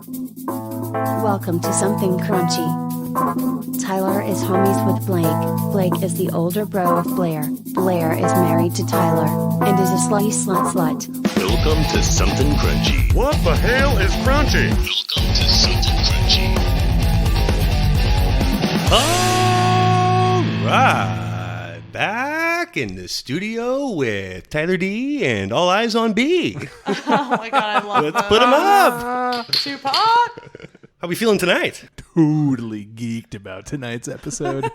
Welcome to Something Crunchy. Tyler is homies with Blake. Blake is the older bro of Blair. Blair is married to Tyler and is a slutty slut. Welcome to Something Crunchy. What the hell is crunchy? Welcome to Something Crunchy. All right, back in the studio with Tyler D and All Eyes on B. Oh my god, I love Let's put them up. Tupac. How we feeling tonight? Totally geeked about tonight's episode.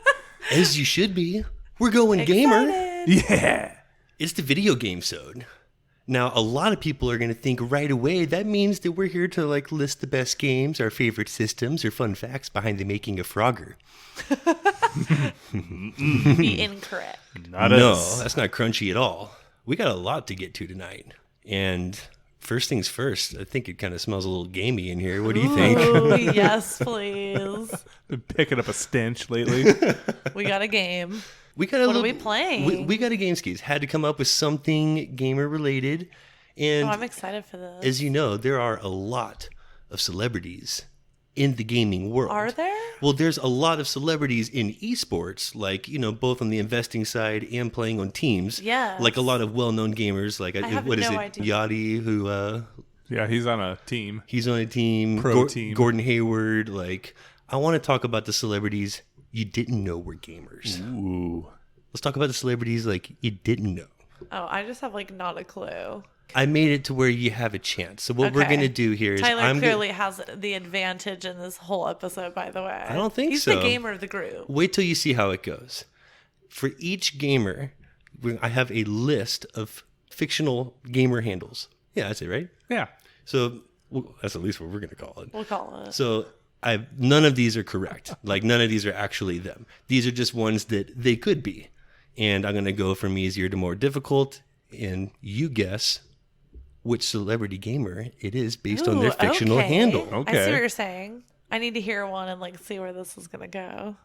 As you should be. We're going gamer. Yeah. It's the video game Sode. Now, a lot of people are going to think right away that means that we're here to list the best games, our favorite systems, or fun facts behind the making of Frogger. Be incorrect. No, that's not crunchy at all. We got a lot to get to tonight. And first things first, I think it kind of smells a little gamey in here. What do you think? Ooh, yes, please. Been picking up a stench lately. We got a game. We got What are we playing? We got a game skis. Had to come up with something gamer related. And I'm excited for this. as you know, there are a lot of celebrities in the gaming world. Are there? Well, there's a lot of celebrities in esports, both on the investing side and playing on teams. Yes. Like a lot of well-known gamers, have what is no it, idea. Yachty, who Yeah, he's on a team. he's on a team. Pro team. Gordon Hayward. I want to talk about the celebrities you didn't know were gamers. Ooh. Let's talk about the celebrities you didn't know. Oh, I just have not a clue. I made it to where you have a chance. So what we're Okay. going to do here is Tyler clearly has the advantage in this whole episode, by the way. I don't think He's so. the gamer of the group. Wait till you see how it goes. For each gamer, I have a list of fictional gamer handles. Yeah, that's it, right? Yeah. So that's at least what we're going to call it. We'll call it. So none of these are correct. None of these are actually them. These are just ones that they could be. And I'm going to go from easier to more difficult. And you guess which celebrity gamer it is based on their Ooh, fictional okay. handle. I Okay. see what you're saying. I need to hear one and see where this is gonna go.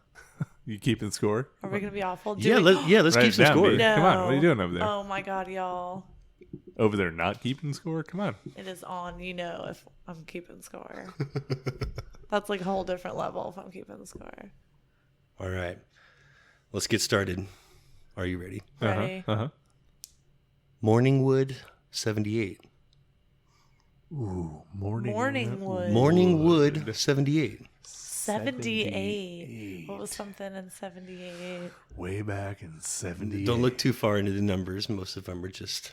You keeping score? Are we gonna be awful? Let's Write keep it some down, score. baby. No. Come on, what are you doing over there? Oh my god, y'all! Over there not keeping score? Come on. It is on. If I'm keeping score. That's a whole different level if I'm keeping score. All right. Let's get started. Are you ready? Ready? Uh-huh. Morningwood 78. Ooh, morning. Morningwood. Morningwood 78. 78. What was something in 78? Way back in 70. Don't look too far into the numbers. Most of them are just,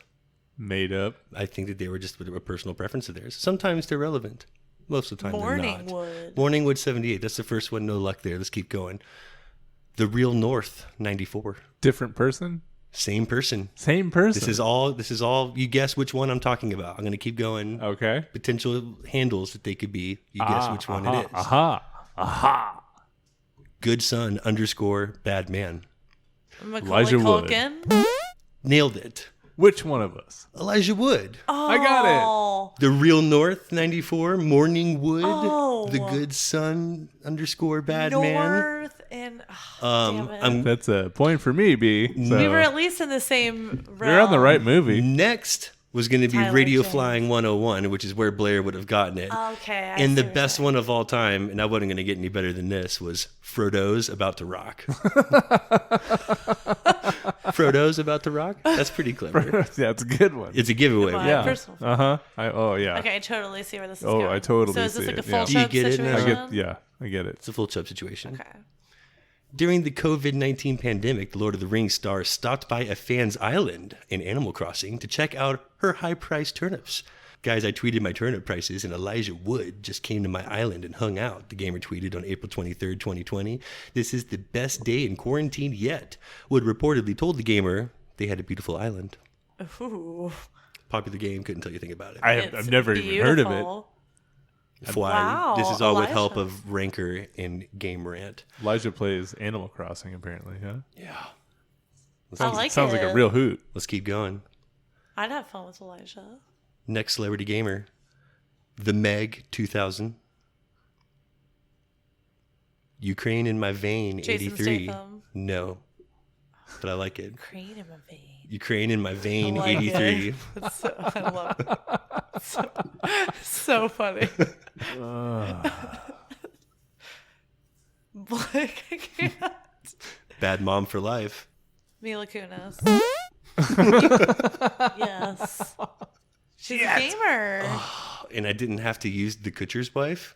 Made up. I think that they were just a personal preference of theirs. Sometimes they're relevant. Most of the time they're not. Morningwood. Morningwood 78. That's the first one. No luck there. Let's keep going. The Real North 94. Different person? Same person. Same person. This is all. You guess which one I'm talking about. I'm going to keep going. Okay. Potential handles that they could be. You guess which one it is. Aha. Good son _ bad man. Macaulay Elijah Wood. Culkin. Nailed it. Which one of us? Elijah Wood. Oh, I got it. The Real North 94. Morningwood. Oh. The good son _ bad man. North and damn it. That's a point for me, B. So We were at least in the same realm. you're on the right movie. Next was going to be Tyler Radio James. Flying 101, which is where Blair would have gotten it. Okay. I And see the what you're best saying. one of all time, and I wasn't going to get any better than this, was Frodo's About to Rock. Frodo's About to Rock? That's pretty clever. Yeah, it's a good one. It's a giveaway. Goodbye. yeah. personal. Uh-huh. Oh, yeah. Okay, I totally see where this is Oh, going. I totally So is this see like a it, full yeah. Do you chub get it now? situation? I get it. It's a full chub situation. Okay. During the COVID-19 pandemic, the Lord of the Rings star stopped by a fan's island in Animal Crossing to check out her high-priced turnips. Guys, I tweeted my turnip prices, and Elijah Wood just came to my island and hung out. The gamer tweeted on April 23rd, 2020. This is the best day in quarantine yet. Wood reportedly told the gamer they had a beautiful island. Ooh. Popular game, couldn't tell you anything about it. It's I've never even heard of it. beautiful. Fly. Wow, This is all with Elijah. help of Ranker and Game Rant. Elijah plays Animal Crossing, apparently, huh? Yeah. I like Sounds it. like a real hoot. Let's keep going. I'd have fun with Elijah. Next celebrity gamer, the Meg 2000. Ukraine in my vein, Jason 83. Statham. No, but I like it. Crane in my vein. Ukraine in my vein, I like 83. it. It's so, I love it. So funny. Blake, I can't. Bad mom for life. Mila Kunis. Yes. She's a gamer. And I didn't have to use the Kutcher's wife.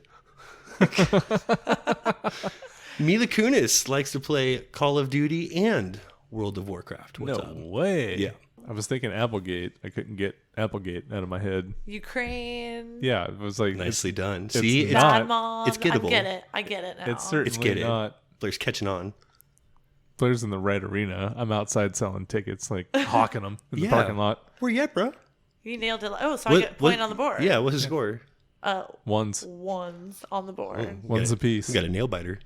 Mila Kunis likes to play Call of Duty and World of Warcraft. What's No up? way. Yeah. I was thinking Applegate. I couldn't get Applegate out of my head. Ukraine. Yeah, it was like Nicely done. it's See, it's, not- Bad mom. it's gettable. I get it now. It's certainly it's getting. not. Blair's catching on. Blair's in the right arena. I'm outside selling tickets, like hawking them in the Yeah. parking lot. Where you at, bro? You nailed it. Oh, so I get a point on the board. Yeah, what's the score? Ones Ones on the board. One's You a piece. got a nail biter.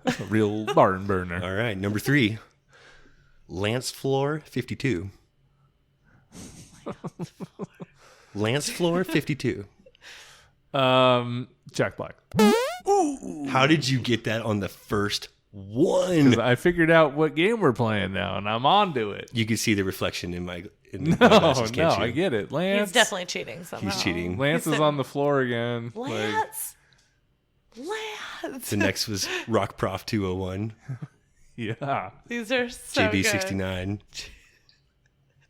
A real barn burner. All right, number 3. Lance Floor 52. Lance Floor 52. Jack Black. How did you get that on the first one? I figured out what game we're playing now, and I'm on to it. You can see the reflection in my No, glasses, no, can't you? I get it. Lance. He's definitely cheating somehow. He's cheating. Lance is on the floor again. Like, Lance. The next was Rock Prof 201, yeah. These are so JB good. 69,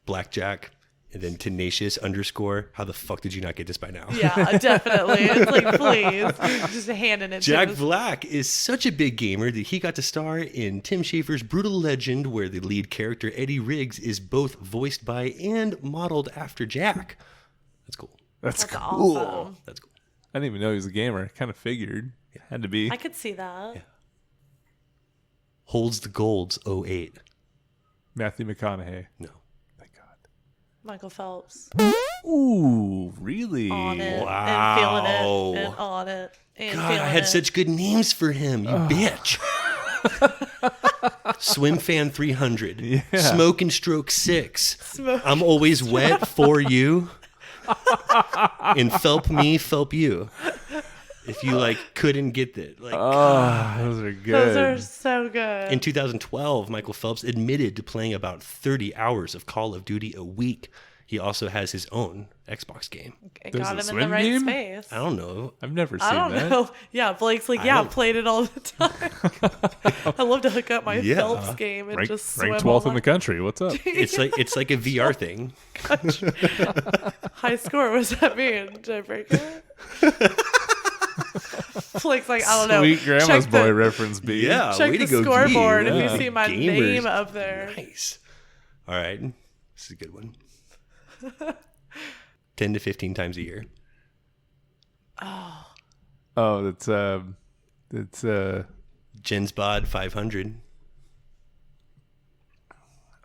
Blackjack, and then Tenacious _ How the fuck did you not get this by now? Yeah, definitely. It's like, please, you're just handing it Jack to us. Black is such a big gamer that he got to star in Tim Schafer's Brutal Legend, where the lead character Eddie Riggs is both voiced by and modeled after Jack. That's cool. That's That's cool. awesome. That's cool. I didn't even know he was a gamer. Kind of figured. Had to be. I could see that. Holds the Golds 08. Matthew McConaughey. No. Thank God. Michael Phelps. Ooh, really? On it. Wow. And feeling it. And on it. And God, feeling I had it. such good names for him, you bitch. Swim Fan 300. Yeah. Smoke and Stroke 6. Smoke. I'm always wet for you. And Felp me, Felp you. If you couldn't get that. Oh, those are good. Those are so good. In 2012, Michael Phelps admitted to playing about 30 hours of Call of Duty a week. He also has his own Xbox game. It There's got a him in swim the right game? space. I don't know. I've never seen I don't that. know. Yeah, Blake's like, don't- played it all the time. I love to hook up my Yeah. Phelps game and just swim Ranked all 12th in the country. What's up? It's like a VR thing. high score. What does that mean? Did I break it? Blake's like, I don't know. Sweet grandma's Check boy the- reference, B. Yeah, Check way the to go, scoreboard G. if Yeah. you see my Gamers. name up there. Nice. All right. This is a good one. 10 to 15 times a year. Oh, it's Jen's Bod 500.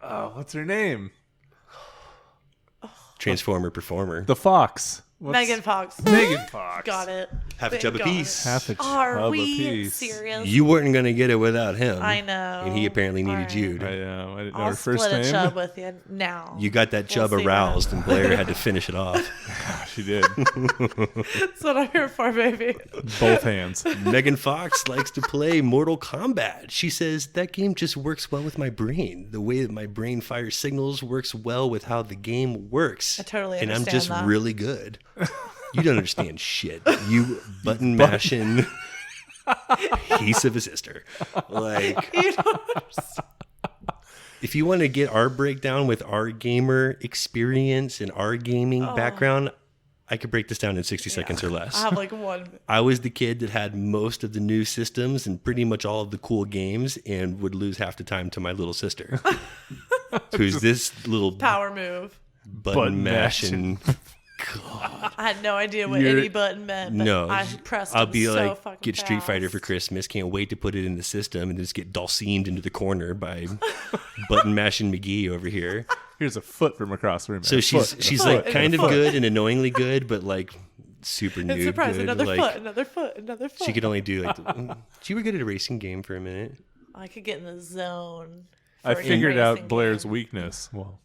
oh, what's her name? Transformer Performer. The Fox. Megan Fox. Megan Fox. Got it. Half a Thank chub a God. piece. Half a Are chub a we piece. serious? You weren't going to get it without him. I know. And he apparently needed All right. you. I didn't know I'll her first split a name. chub with you now. You got that chub see aroused, and Blair had to finish it off. She did. That's what I'm here for, baby. Both hands. Megan Fox likes to play Mortal Kombat. She says, that game just works well with my brain. The way that my brain fires signals works well with how the game works. I totally And I'm understand just that. really good. You don't understand shit. You button mashing piece of a sister. Like, You don't understand. if you want to get our breakdown with our gamer experience and our gaming background, I could break this down in 60 seconds or less. I have like one. I was the kid that had most of the new systems and pretty much all of the cool games and would lose half the time to my little sister, who's this little Power move. button mashing. I had no idea what You're- any button meant, but No, I pressed I'll them be so like, fucking get Street Fighter fast. for Christmas. Can't wait to put it in the system and just get dulcined into the corner by button mashing McGee over here. Here's a foot from across the room. So A she's foot. she's foot, like and kind a of foot. good and annoyingly good, but like super And noob surprise, good. another Like foot, another foot, another foot. she could only do like. She were good at a racing game for a minute. I could get in the zone. I for a figured racing out Blair's game. weakness. Well,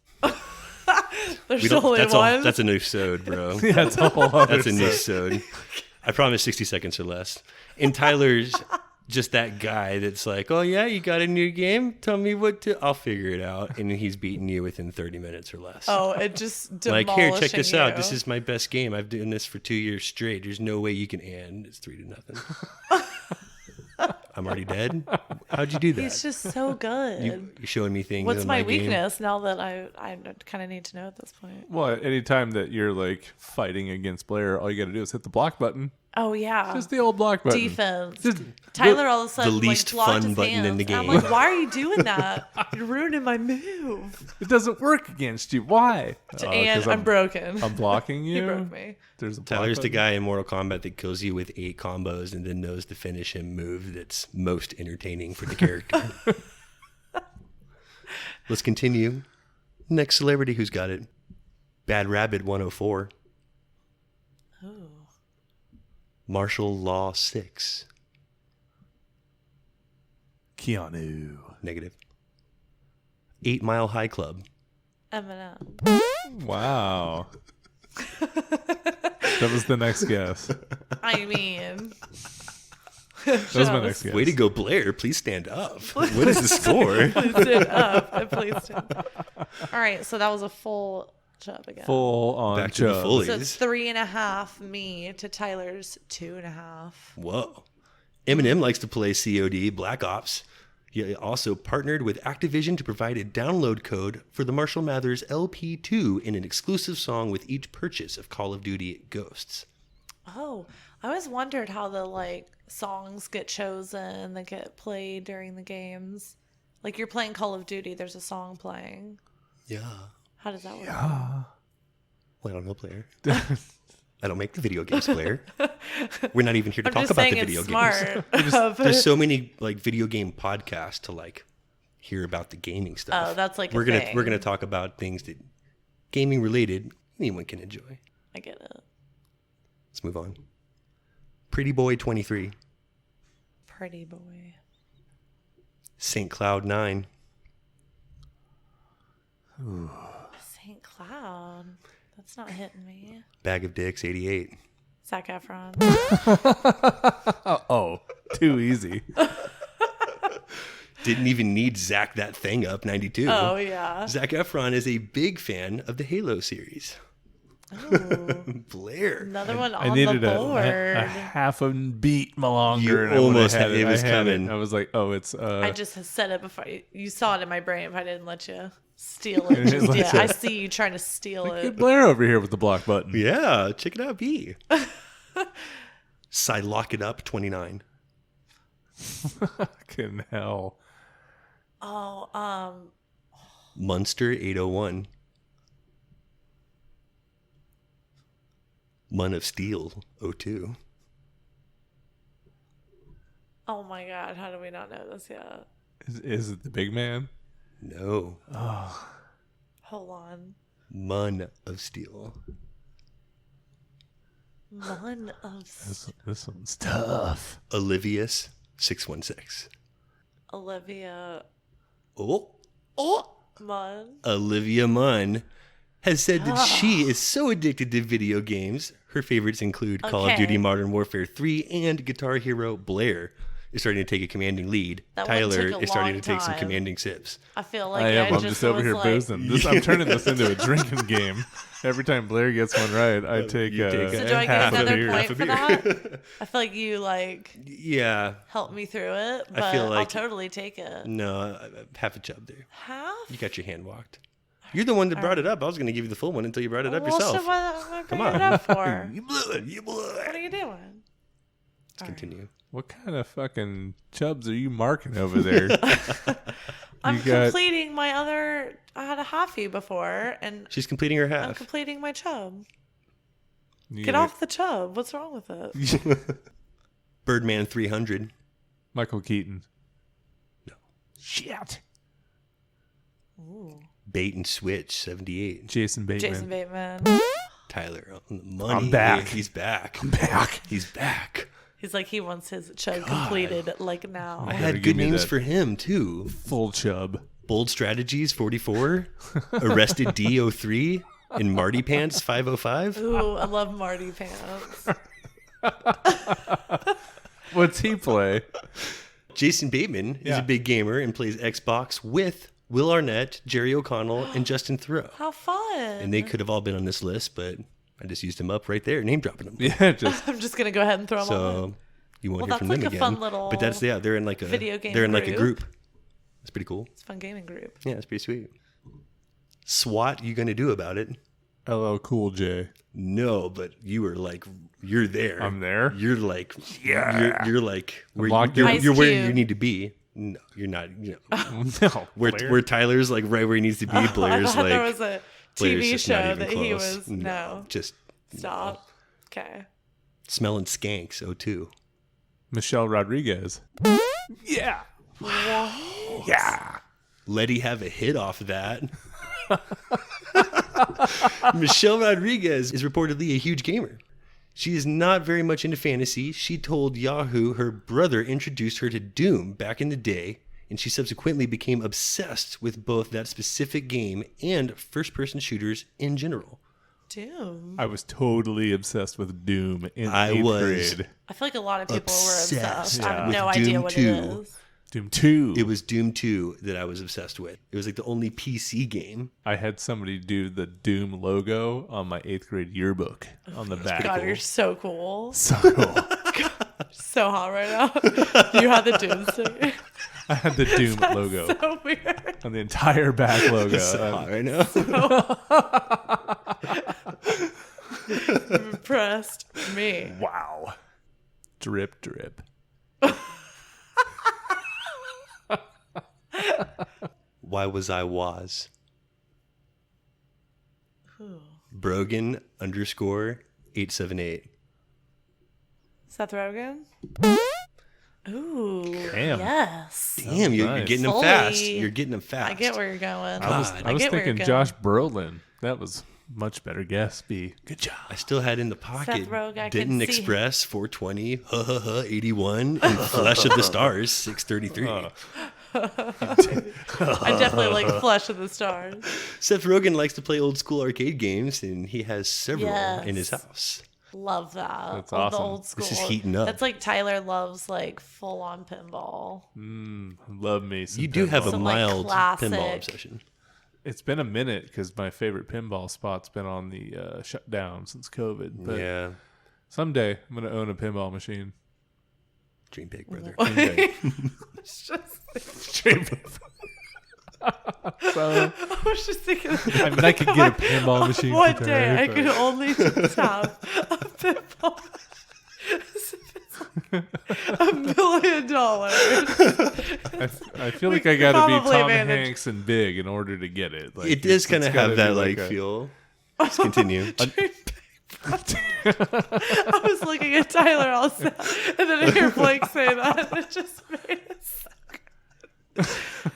There's We don't. only That's one. all. That's a new sode, bro. that's a whole other That's a new sode. I promise 60 seconds or less. In Tyler's just that guy that's like, oh yeah, you got a new game? Tell me what to. I'll figure it out. And he's beating you within 30 minutes or less. Oh, it just like, demolishing here, check this out. you. This is my best game. I've done this for 2 years straight. There's no way you can end. It's 3-0. I'm already dead. How'd you do that? He's just so good. You're showing me things. What's in my game. weakness now that I kind of need to know at this point? Well, anytime that you're like fighting against Blair, all you got to do is hit the block button. Oh yeah, Just the old block button. defense. Just Tyler all of a sudden the least like, blocked fun his button hands. in the And I'm game. like, why are you doing that? You're ruining my move. It doesn't work against you. Why? And 'Cause I'm broken. I'm blocking you. He broke me. There's a block Tyler's the button. guy in Mortal Kombat that kills you with 8 combos and then knows the finish him move that's most entertaining for the character. Let's continue. Next celebrity who's got it. Bad Rabbit 104. Oh. Martial Law 6. Keanu. Negative. 8 Mile High Club. Eminem. Wow. That was the next guess. I mean, That was my next guess. Way to go, Blair. Please stand up. What is the score? sit up. I placed him. All right, so that was a full Chubb again. Full on Back to the Chubb. fullies. So it's 3.5 me to Tyler's 2.5. Whoa. Eminem likes to play COD Black Ops. He also partnered with Activision to provide a download code for the Marshall Mathers LP2 in an exclusive song with each purchase of Call of Duty Ghosts. Oh, I always wondered how the like songs get chosen that get played during the games. Like you're playing Call of Duty, there's a song playing. Yeah. How does that work? Well, I don't know, Blair. I don't make the video games, Blair. We're not even here to I'm talk just about saying the it's video smart. games. There's so many like video game podcasts to like hear about the gaming stuff. Oh, that's like a we're gonna thing. we're gonna talk about things that gaming related anyone can enjoy. I get it. Let's move on. Pretty Boy 23. Pretty boy. St. Cloud 9. St. Cloud. That's not hitting me. Bag of Dicks 88. Zac Efron. Oh, too easy. Didn't even need Zach that thing up 92. Oh, yeah. Zac Efron is a big fan of the Halo series. Ooh, Blair. another one I on needed the a board. half a beat longer. You and I would've almost had had it was I had coming. I was like, oh, it's. I just said it before. You saw it in my brain if I didn't let you steal it. It's Just like yet. that. I see you trying to steal Get it. Blair over here with the block button. Yeah, check it out, B. Lock It Up 29. Fucking hell. Oh, Munster 801. Mun of Steel 02. oh my God. How do we not know this yet? Is it the big man? No. Hold on. Mun of Steel. One of This one's tough. Olivius 616. Olivia Oh. Munn. Olivia Munn has said that she is so addicted to video games. Her favorites include Call of Okay. Duty Modern Warfare 3 and Guitar Hero. Blair is starting to take a commanding lead. That one Tyler took a is starting to long take some time. commanding sips. I feel like I am. I'm just just over was here like, boozing. I'm turning this into a drinking game. Every time Blair gets one right, I take, you take So do I half get a another beer. point Half a for that? I feel like you like Yeah. helped me through it, but I feel I'll like- totally take it. No, half a chub there. Half? You got your hand walked. You're the one that brought it up. I was going to give you the full one until you brought it up Well, yourself. so what am I Come bringing it on. up for? You blew it. You blew What are it. you doing? Let's continue. What kind of fucking chubs are you marking over there? I'm You got- completing my other. I had a halfie before, and She's completing her I'm half. completing my chub. You Get got off the chub. What's wrong with it? Birdman 300. Michael Keaton. Shit. Ooh. Bait and Switch 78. Jason Bateman. Jason Bateman. Tyler on the money. I'm back. He's back. Back. He's back. He's like he wants his chub completed like now. I gotta had give good me names that. for him too. Full chub. Bold Strategies 44, Arrested D03, and Marty Pants 505. Ooh, I love Marty Pants. What's he play? Jason Bateman is Yeah. a big gamer and plays Xbox with Will Arnett, Jerry O'Connell, and Justin Theroux. How fun. And they could have all been on this list, but I just used them up right there, name dropping them. Yeah, just I'm just going to go ahead and throw them all in. So you won't Well, hear from that's them like a again. fun little but that's they're in like a video game they're in like a group. group. It's pretty cool. It's a fun gaming group. Yeah, it's pretty sweet. SWAT, you gonna do about it? LL Cool J. No, but you were like, you're there. I'm there? You're like, yeah. You're like, where locked you're, in. Ice you're where Cube. you need to be. No, you're not. You know, No. where Tyler's like right where he needs to be. Blair's I thought like there was a Blair's TV just not show even that he close. was. No. Just Stop. Okay. smelling skanks. O2. Michelle Rodriguez. Yeah. Yeah. Letty have a hit off of that. Michelle Rodriguez is reportedly a huge gamer. She is not very much into fantasy. She told Yahoo her brother introduced her to Doom back in the day, and she subsequently became obsessed with both that specific game and first-person shooters in general. Doom. I was totally obsessed with Doom in I 8th was. grade. I feel like a lot of people were Obsessed obsessed. I have with no Doom idea what 2. it is. Doom 2. It was Doom 2 that I was obsessed with. It was like the only PC game. I had somebody do the Doom logo on my 8th grade yearbook on the back. God, you're so cool. So cool. So hot right now. You had the Doom sticker. I had the Doom logo So weird. on the entire back logo. So hot right now. Impressed me. Wow. Drip, drip. Why was I was? Ooh. Brogan _878. Seth Rogen? Ooh. Damn. Yes. Damn, you're nice. getting them Fully. fast. You're getting them fast. I get where you're going. I was I get where you're thinking going. Josh Brolin. That was much better guess. B. Good job. I still had in the pocket. Seth Rogen, I Didn't could see Express 420, 81, and Flesh of the Stars 633. I definitely like Flesh of the Stars. Seth Rogen likes to play old school arcade games, and he has several Yes. in his house. Love that. That's All the awesome. old school. This is heating up. That's like Tyler loves like full on pinball. Love me some You do have a pinball. Some, like, mild classic- pinball obsession. It's been a minute because my favorite pinball spot's been on the shutdown since COVID. But Yeah. someday I'm going to own a pinball machine. Dream big, brother. It's just, So, I was just thinking. I mean, I could get a pinball machine. One for day I Terry, could but- only just have a pinball. It's like $1 million. I feel like I got to be probably Tom manage. Hanks and big in order to get it. Like, It does it's kind of gotta have be that like a- feel. Let's continue. I was looking at Tyler also, and then I hear Blake say that, and it just made it so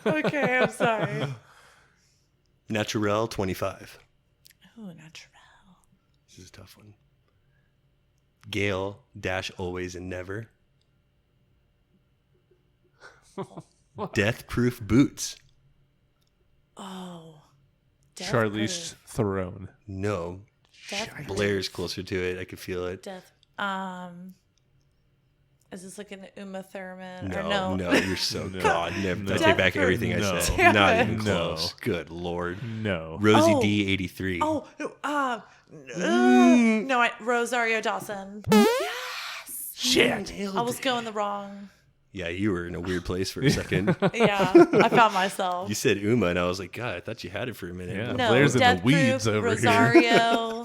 good. Okay, I'm sorry. Naturel 25. Oh, natural. This is a tough one. Gale - always and never. Death Proof Boots. Oh. Charlize Theron. No. Death Blair's closer to it. I could feel it. Death. Is this like an Uma Thurman? No, or no? no, you're so No. God. Never. No. I take back Death everything Proof. I No. said. Damn Not it. even No. close. Good Lord. No. Rosie Oh. D 83. Oh, no, Rosario Dawson. Shit. I was going the wrong. Yeah, you were in a weird place for a second. Yeah, I found myself. You said Uma, and I was like, God, I thought you had it for a minute. Yeah. No, Blair's in the Death weeds Proof, over here. Rosario.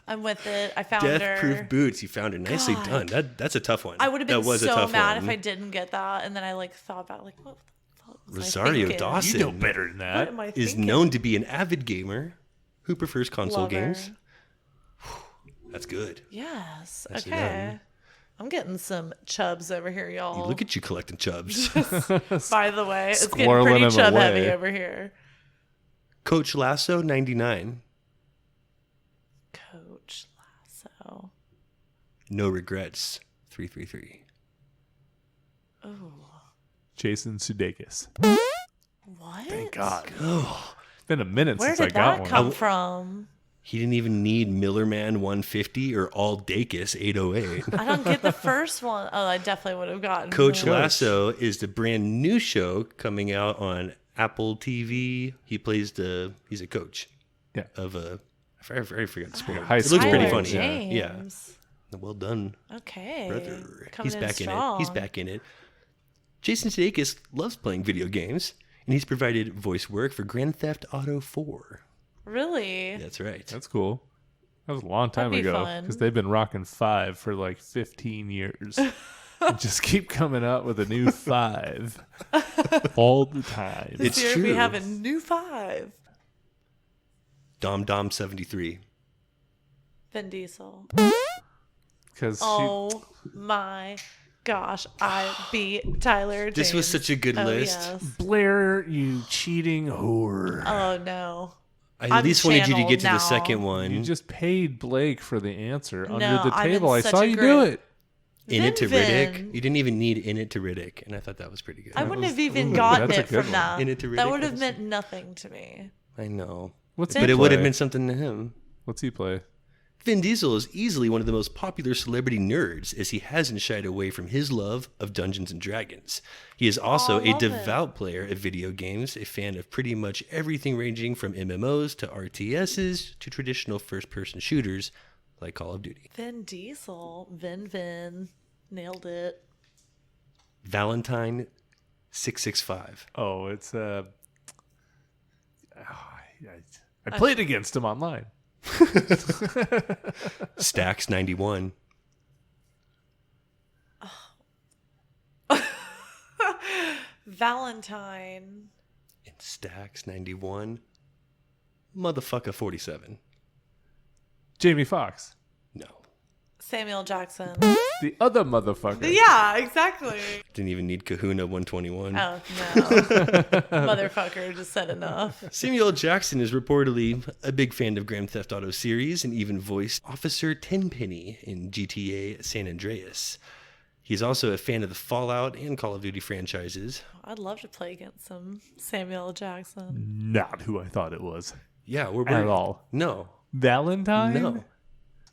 I'm with it. I found her. Death Proof Boots. You found her. Nicely God. done. That's a tough one. I would have been That was a so tough mad one. if I didn't get that, and then I like thought about like what the fuck was I Rosario thinking? Dawson You know better than What that. am I is thinking? known to be an avid gamer who prefers console Love her. games. That's good. Yes. Nicely Okay. done. I'm getting some chubs over here, y'all. Look at you collecting chubs. By the way, it's getting Squirreling pretty them chub away. heavy over here. Coach Lasso 99. Coach Lasso. No regrets 333. Oh, Jason Sudeikis. what? Thank God. It's been a minute Where since I did got that one. come from? He didn't even need Millerman 150 or All Dacus 808. I don't get the first one. Oh, I definitely would have gotten Coach the- Lasso is the brand new show coming out on Apple TV. He plays he's a coach of a, I forgot the sport. high It looks pretty Tyler funny. James. Yeah. Well done, Okay. brother. Coming He's in back in it. strong. He's back in it. Jason Sudeikis loves playing video games, and he's provided voice work for Grand Theft Auto 4. Really? That's right. That's cool. That was a long time That'd be ago fun. because they've been rocking 5 for like 15 years. And just keep coming out with a new 5 all the time. It's This year we true. have a new 5. Dom 73. Vin Diesel. Because Oh my gosh. I beat Tyler James. This was such a good list. Yes. Blair, you cheating whore. Oh no. I I'm at least wanted you to channeled get to the now. second one. You just paid Blake for the answer No, under the I'm in table. I such saw a you do great- it. In it to Vin. Riddick. You didn't even need In it to Riddick, and I thought that was pretty good. I wouldn't have even ooh, gotten that's a it good from one. that. In it to That Riddick, would have that's- meant nothing to me. I know. What's But he it would have play? been something to him. What's he play? Vin Diesel is easily one of the most popular celebrity nerds, as he hasn't shied away from his love of Dungeons and Dragons. He is also Aw, a love it. devout player of video games, a fan of pretty much everything ranging from MMOs to RTSs to traditional first-person shooters like Call of Duty. Vin Diesel. Vin. Nailed it. Valentine 665. Oh, it's I played against him online. Stacks 91. Valentine. And Stacks 91. Motherfucker 47. Jamie Foxx, No. Samuel Jackson. the other motherfucker. Yeah, exactly. Didn't even need Kahuna 121. Oh, no. Motherfucker just said enough. Samuel L. Jackson is reportedly a big fan of Grand Theft Auto series and even voiced Officer Tenpenny in GTA San Andreas. He's also a fan of the Fallout and Call of Duty franchises. I'd love to play against some Samuel L. Jackson. Not who I thought it was Yeah, we're at all. No, Valentine? no.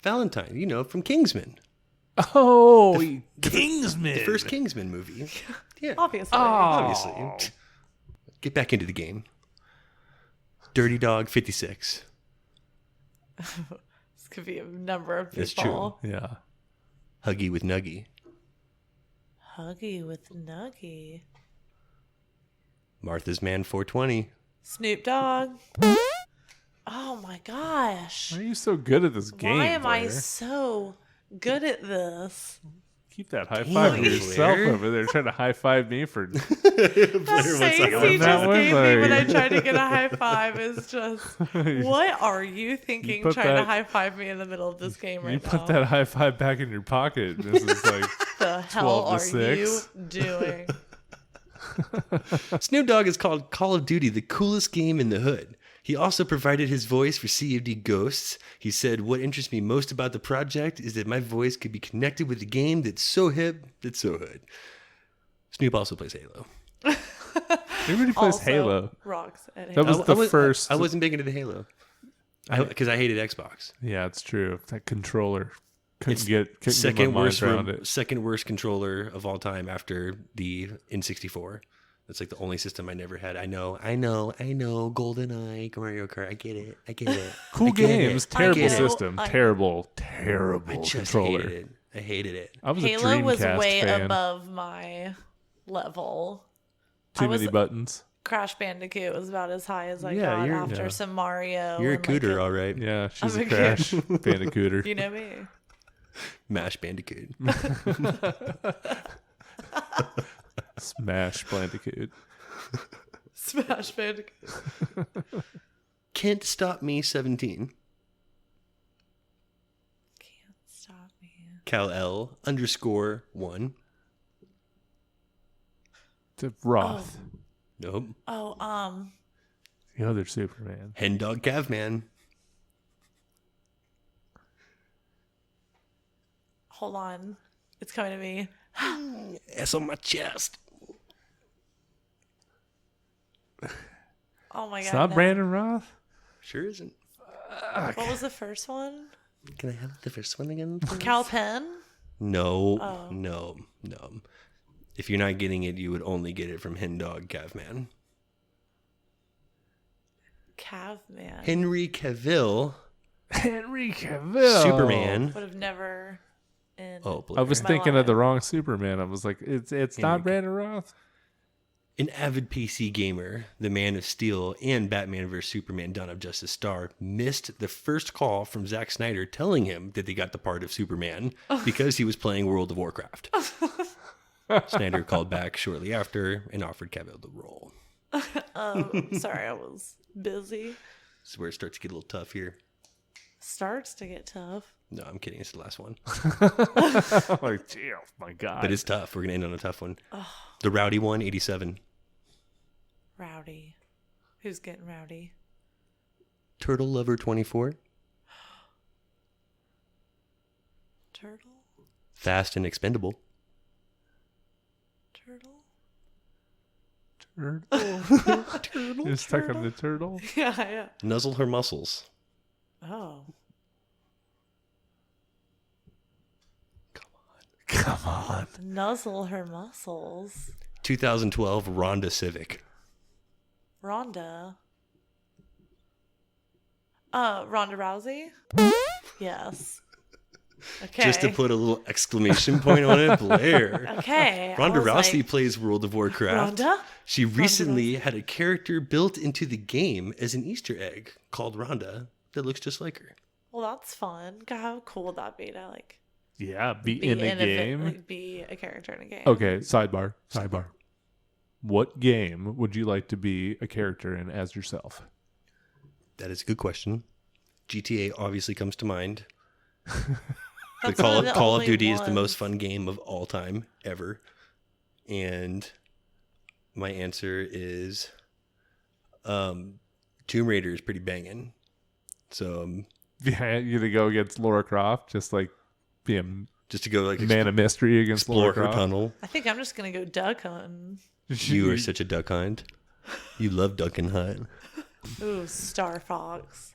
Valentine, you know, from Kingsman. Oh, Kingsman. The first Kingsman movie. Yeah, Obviously. obviously. Get back into the game. Dirty Dog 56. This could be a number of people. That's true. Yeah. Huggy with Nuggy. Huggy with Nuggy. Martha's Man 420. Snoop Dogg. Oh my gosh. Why are you so good at this game? Why am I Blair? so good at this? Keep that high five to Blair. yourself over there, trying to high five me for. The face he on just that one, gave me when I like- tried to get a high five is just, what are you thinking put trying to that- high five me in the middle of this game right You now? put that high five back in your pocket. This is like the hell 12 are to you 6. doing? Snoop Dogg has called Call of Duty the coolest game in the hood. He also provided his voice for Sea of D Ghosts. He said, "What interests me most about the project is that my voice could be connected with a game that's so hip, that's so hood." Snoop also plays Halo. everybody plays Also Halo. rocks at That Halo. was the first. I wasn't big into the Halo because I hated Xbox. Yeah, it's true. That controller couldn't It's get my Second mind worst, around it. second worst controller of all time after the N64. That's like the only system I never had. I know. GoldenEye, Mario Kart. I get it. Cool I get it. games, I terrible know, system, I- terrible I just controller. hated it. I hated it. I was a Halo was Dreamcast way fan. above my level. Too I was- many buttons. Crash Bandicoot was about as high as I Yeah, got you're- after yeah. some Mario. You're a and, like, cooter, all right. Yeah, she's I'm a a Crash Bandicooter. You know me. Mash Bandicoot. Smash Bandicoot. Smash Bandicoot. Can't Stop Me 17. Can't stop me. Cal_1. To Roth. Nope. Oh, The other Superman. Hen Dog Cavman. hold on. It's coming to me. S on my chest. Oh my god. It's not no. Brandon Roth? Sure isn't. What was the first one? Can I have the first one again? Cal Penn? No, Oh. no. If you're not getting it, you would only get it from Hen Dog Caveman. Caveman. Henry Cavill, Henry Cavill. Superman. Would have never in Oh, I was My thinking of the life. wrong Superman. I was like, it's not Brandon Roth. An avid PC gamer, the Man of Steel and Batman vs. Superman Dawn of Justice star missed the first call from Zack Snyder telling him that they got the part of Superman because he was playing World of Warcraft. Snyder called back shortly after and offered Cavill the role. Sorry, I was busy. This is where it starts to get a little tough here. Starts to get tough. No, I'm kidding. It's the last one. Like, gee, oh my God. But it's tough. We're going to end on a tough one. The Rowdy one, 87. Rowdy. Who's getting rowdy? Turtle Lover 24. Turtle? Fast and Expendable. Turtle? Turtle. You're stuck on the turtle. Yeah. Nuzzle Her Muscles. Oh. Come on. Nuzzle her muscles. 2012 Ronda Civic. Ronda. Ronda Rousey? Yes. Okay. Just to put a little exclamation point on it, Blair. Okay. Ronda I was Rousey like, plays World of Warcraft. Ronda? She recently had a character built into the game as an Easter egg called Ronda that looks just like her. Well, that's fun. God, how cool would that be to like Yeah, be in the game. like, be a character in a game? Okay, sidebar. What game would you like to be a character in as yourself? That is a good question. GTA obviously comes to mind. The That's one of the Call of only Duty is the ones. most fun game of all time, ever. And my answer is Tomb Raider is pretty banging. So Yeah, you to go against Laura Croft, just like be a just to go like man of mystery against explore Laura her Croft. tunnel. I think I'm just gonna go duck hunting. You are such a duck hunt. You love duck and hunt. Ooh, Star Fox.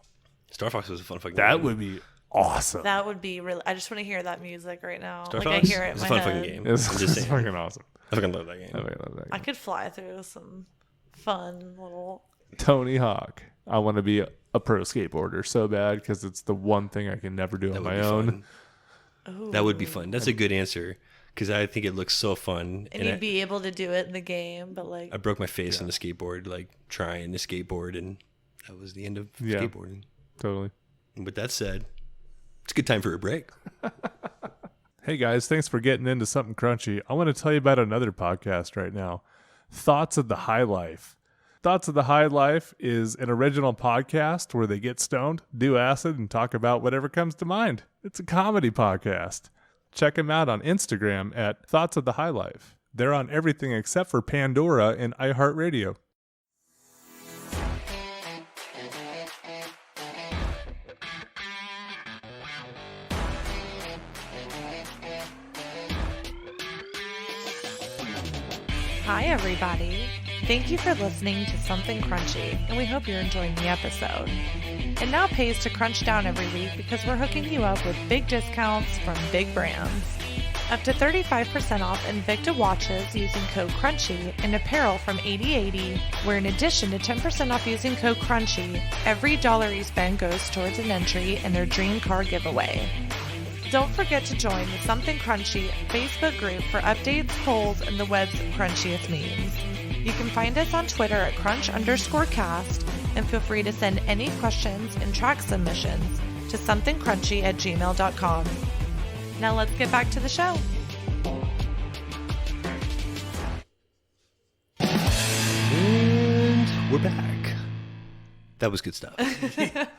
Star Fox was a fun fucking That game. would be awesome. That would be really. I just want to hear that music right now. Star like Fox? I hear it in It's my a fun head. fucking game. It's I'm just saying. fucking awesome. I fucking love that game. I love that I game. could fly through some fun little. Tony Hawk. I want to be a pro skateboarder so bad because it's the one thing I can never do That on would my be own. fun. Ooh. That would be fun. That's a good answer because I think it looks so fun. And you'd be able to do it in the game, but like I broke my face on the skateboard, like trying to skateboard, and that was the end of Yeah. skateboarding. Totally. And with that said, it's a good time for a break. Hey guys, thanks for getting into something crunchy. I want to tell you about another podcast right now, Thoughts of the High Life. Thoughts of the High Life is an original podcast where they get stoned, do acid, and talk about whatever comes to mind. It's a comedy podcast. Check them out on Instagram at Thoughts of the High Life. They're on everything except for Pandora and iHeartRadio. Hi, everybody. Thank you for listening to Something Crunchy, and we hope you're enjoying the episode. It now pays to crunch down every week because we're hooking you up with big discounts from big brands. Up to 35% off Invicta watches using code CRUNCHY and apparel from 8080, where in addition to 10% off using code CRUNCHY, every dollar you spend goes towards an entry in their dream car giveaway. Don't forget to join the Something Crunchy Facebook group for updates, polls, and the web's crunchiest memes. You can find us on Twitter at crunch_cast, and feel free to send any questions and track submissions to somethingcrunchy@gmail.com. Now let's get back to the show. And we're back. That was good stuff. That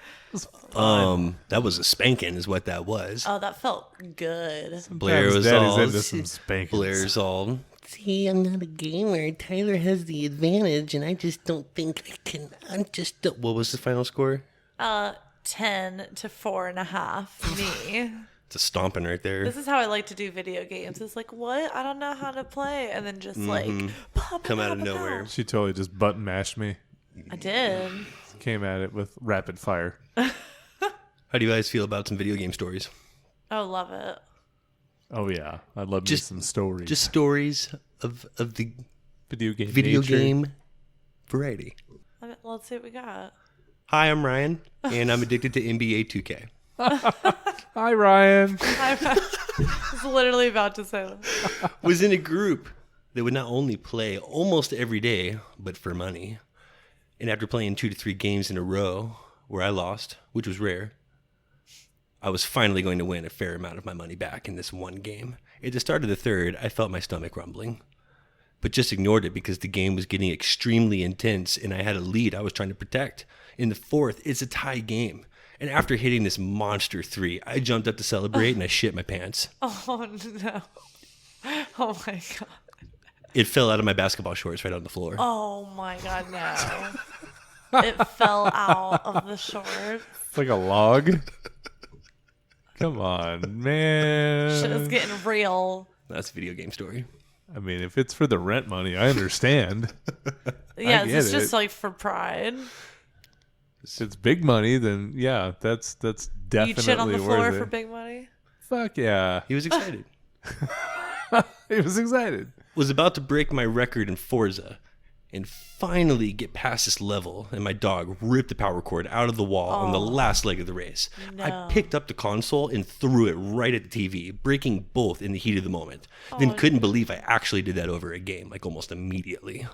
was a spanking, is what that was. Oh, that felt good. Blair was Daddy's all. into some spankings. Blair's all. See, I'm not a gamer. Tyler has the advantage, and I just don't think I can. What was the final score? 10 to 4.5. Me. It's a stomping right there. This is how I like to do video games. It's like, what? I don't know how to play. And then just like, pop, Come pop, out of pop, pop. nowhere. She totally just button mashed me. I did. Came at it with rapid fire. How do you guys feel about some video game stories? Oh, love it. Oh yeah, I'd love Just- some stories. Just stories of the video game. video nature. game variety. Let's see what we got. Hi, I'm Ryan, and I'm addicted to NBA 2K. Hi Ryan. I was literally about to say that. Was in a group that would not only play almost every day, but for money. And after playing 2 to 3 games in a row, where I lost, which was rare, I was finally going to win a fair amount of my money back in this one game. At the start of the third, I felt my stomach rumbling, but just ignored it because the game was getting extremely intense and I had a lead I was trying to protect. In the fourth, it's a tie game. And after hitting this monster 3, I jumped up to celebrate and I shit my pants. Oh, no. Oh, my God. It fell out of my basketball shorts right on the floor. Oh, my God, no. It fell out of the shorts. It's like a log. Come on, man. Shit is getting real. That's a video game story. I mean, if it's for the rent money, I understand. Yeah, get it's just it. like for pride. If it's big money, then yeah, that's definitely You'd shit on the floor worth it. for big money? Fuck yeah. He was excited. He was excited. Was about to break my record in Forza and finally get past this level, and my dog ripped the power cord out of the wall on the last leg of the race. No. I picked up the console and threw it right at the TV, breaking both in the heat of the moment. Then couldn't believe I actually did that over a game, like almost immediately.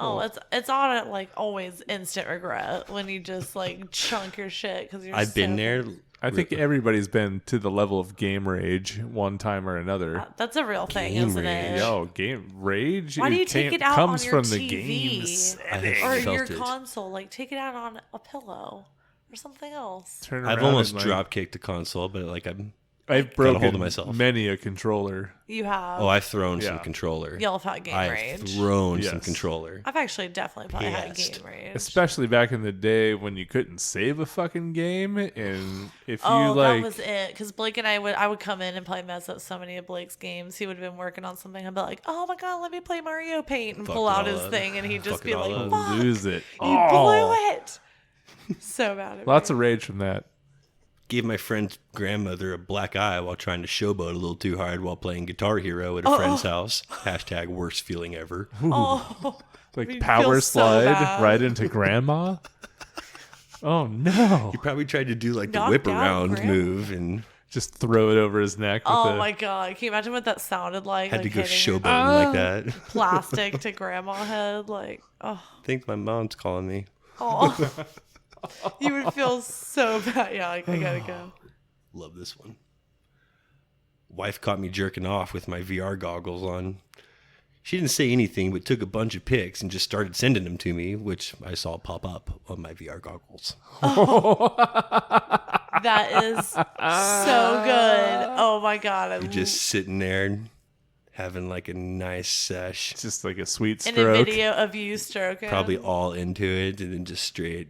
Oh, it's on it like always instant regret when you just like chunk your shit because you're. I've been there. I think everybody's been to the level of game rage one time or another. That's a real thing, Game isn't rage. it? Yo, game rage. Why do you take it out comes on your from the TV? game I have Or felt your it. console? Like take it out on a pillow or something else. Turn I've around almost and, like, drop kicked the console, but like I've got a hold of broken myself. many a controller. You have. I've thrown some Yeah. controller. Y'all have had game I've rage. thrown some Yes. controller. I've actually definitely probably had Pissed. game rage. Especially back in the day when you couldn't save a fucking game, and if you Oh, like, that was it. Because Blake and I would come in and probably mess up so many of Blake's games. He would have been working on something. I'd be like, "Oh my god, let me play Mario Paint," and Fuck pull it out all his up. thing, and he'd just Fuck be it all like, up. "Fuck, lose it. you blew it." So bad. At Lots me. of rage from that. Gave my friend's grandmother a black eye while trying to showboat a little too hard while playing Guitar Hero at a friend's house. Hashtag worst feeling ever. Oh, Like We power feel so slide bad. right into grandma. Oh no! He probably tried to do like the Knocked whip out around grandma. move and Just throw it over his neck. With oh a, my god! Can you imagine what that sounded like? had like to go hitting showboating like that. plastic to grandma head. Like, oh, I think my mom's calling me. oh. You would feel so bad. Yeah, like, I gotta go. Love this one. Wife caught me jerking off with my VR goggles on. She didn't say anything, but took a bunch of pics and just started sending them to me, which I saw pop up on my VR goggles. That is so good. Oh my god! I Just sitting there having like a nice sesh. It's just like a sweet in stroke. a video of you stroking. Probably all into it, and then just straight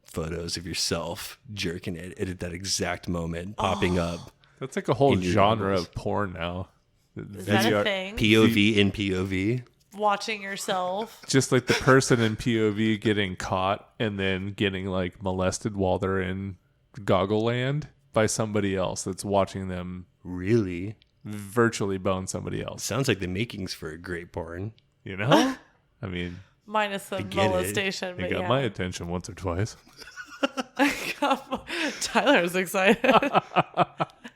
photos of yourself jerking it at that exact moment, popping up. That's like a whole in your genre goggles. of porn now. Is that a VR thing? POV in POV. Watching yourself. Just like the person in POV getting caught and then getting like molested while they're in goggle land by somebody else that's watching them Really? virtually bone somebody else. Sounds like the makings for a great porn. You know? I mean, Minus the get it. molestation. it But got yeah. my attention once or twice. Tyler's excited.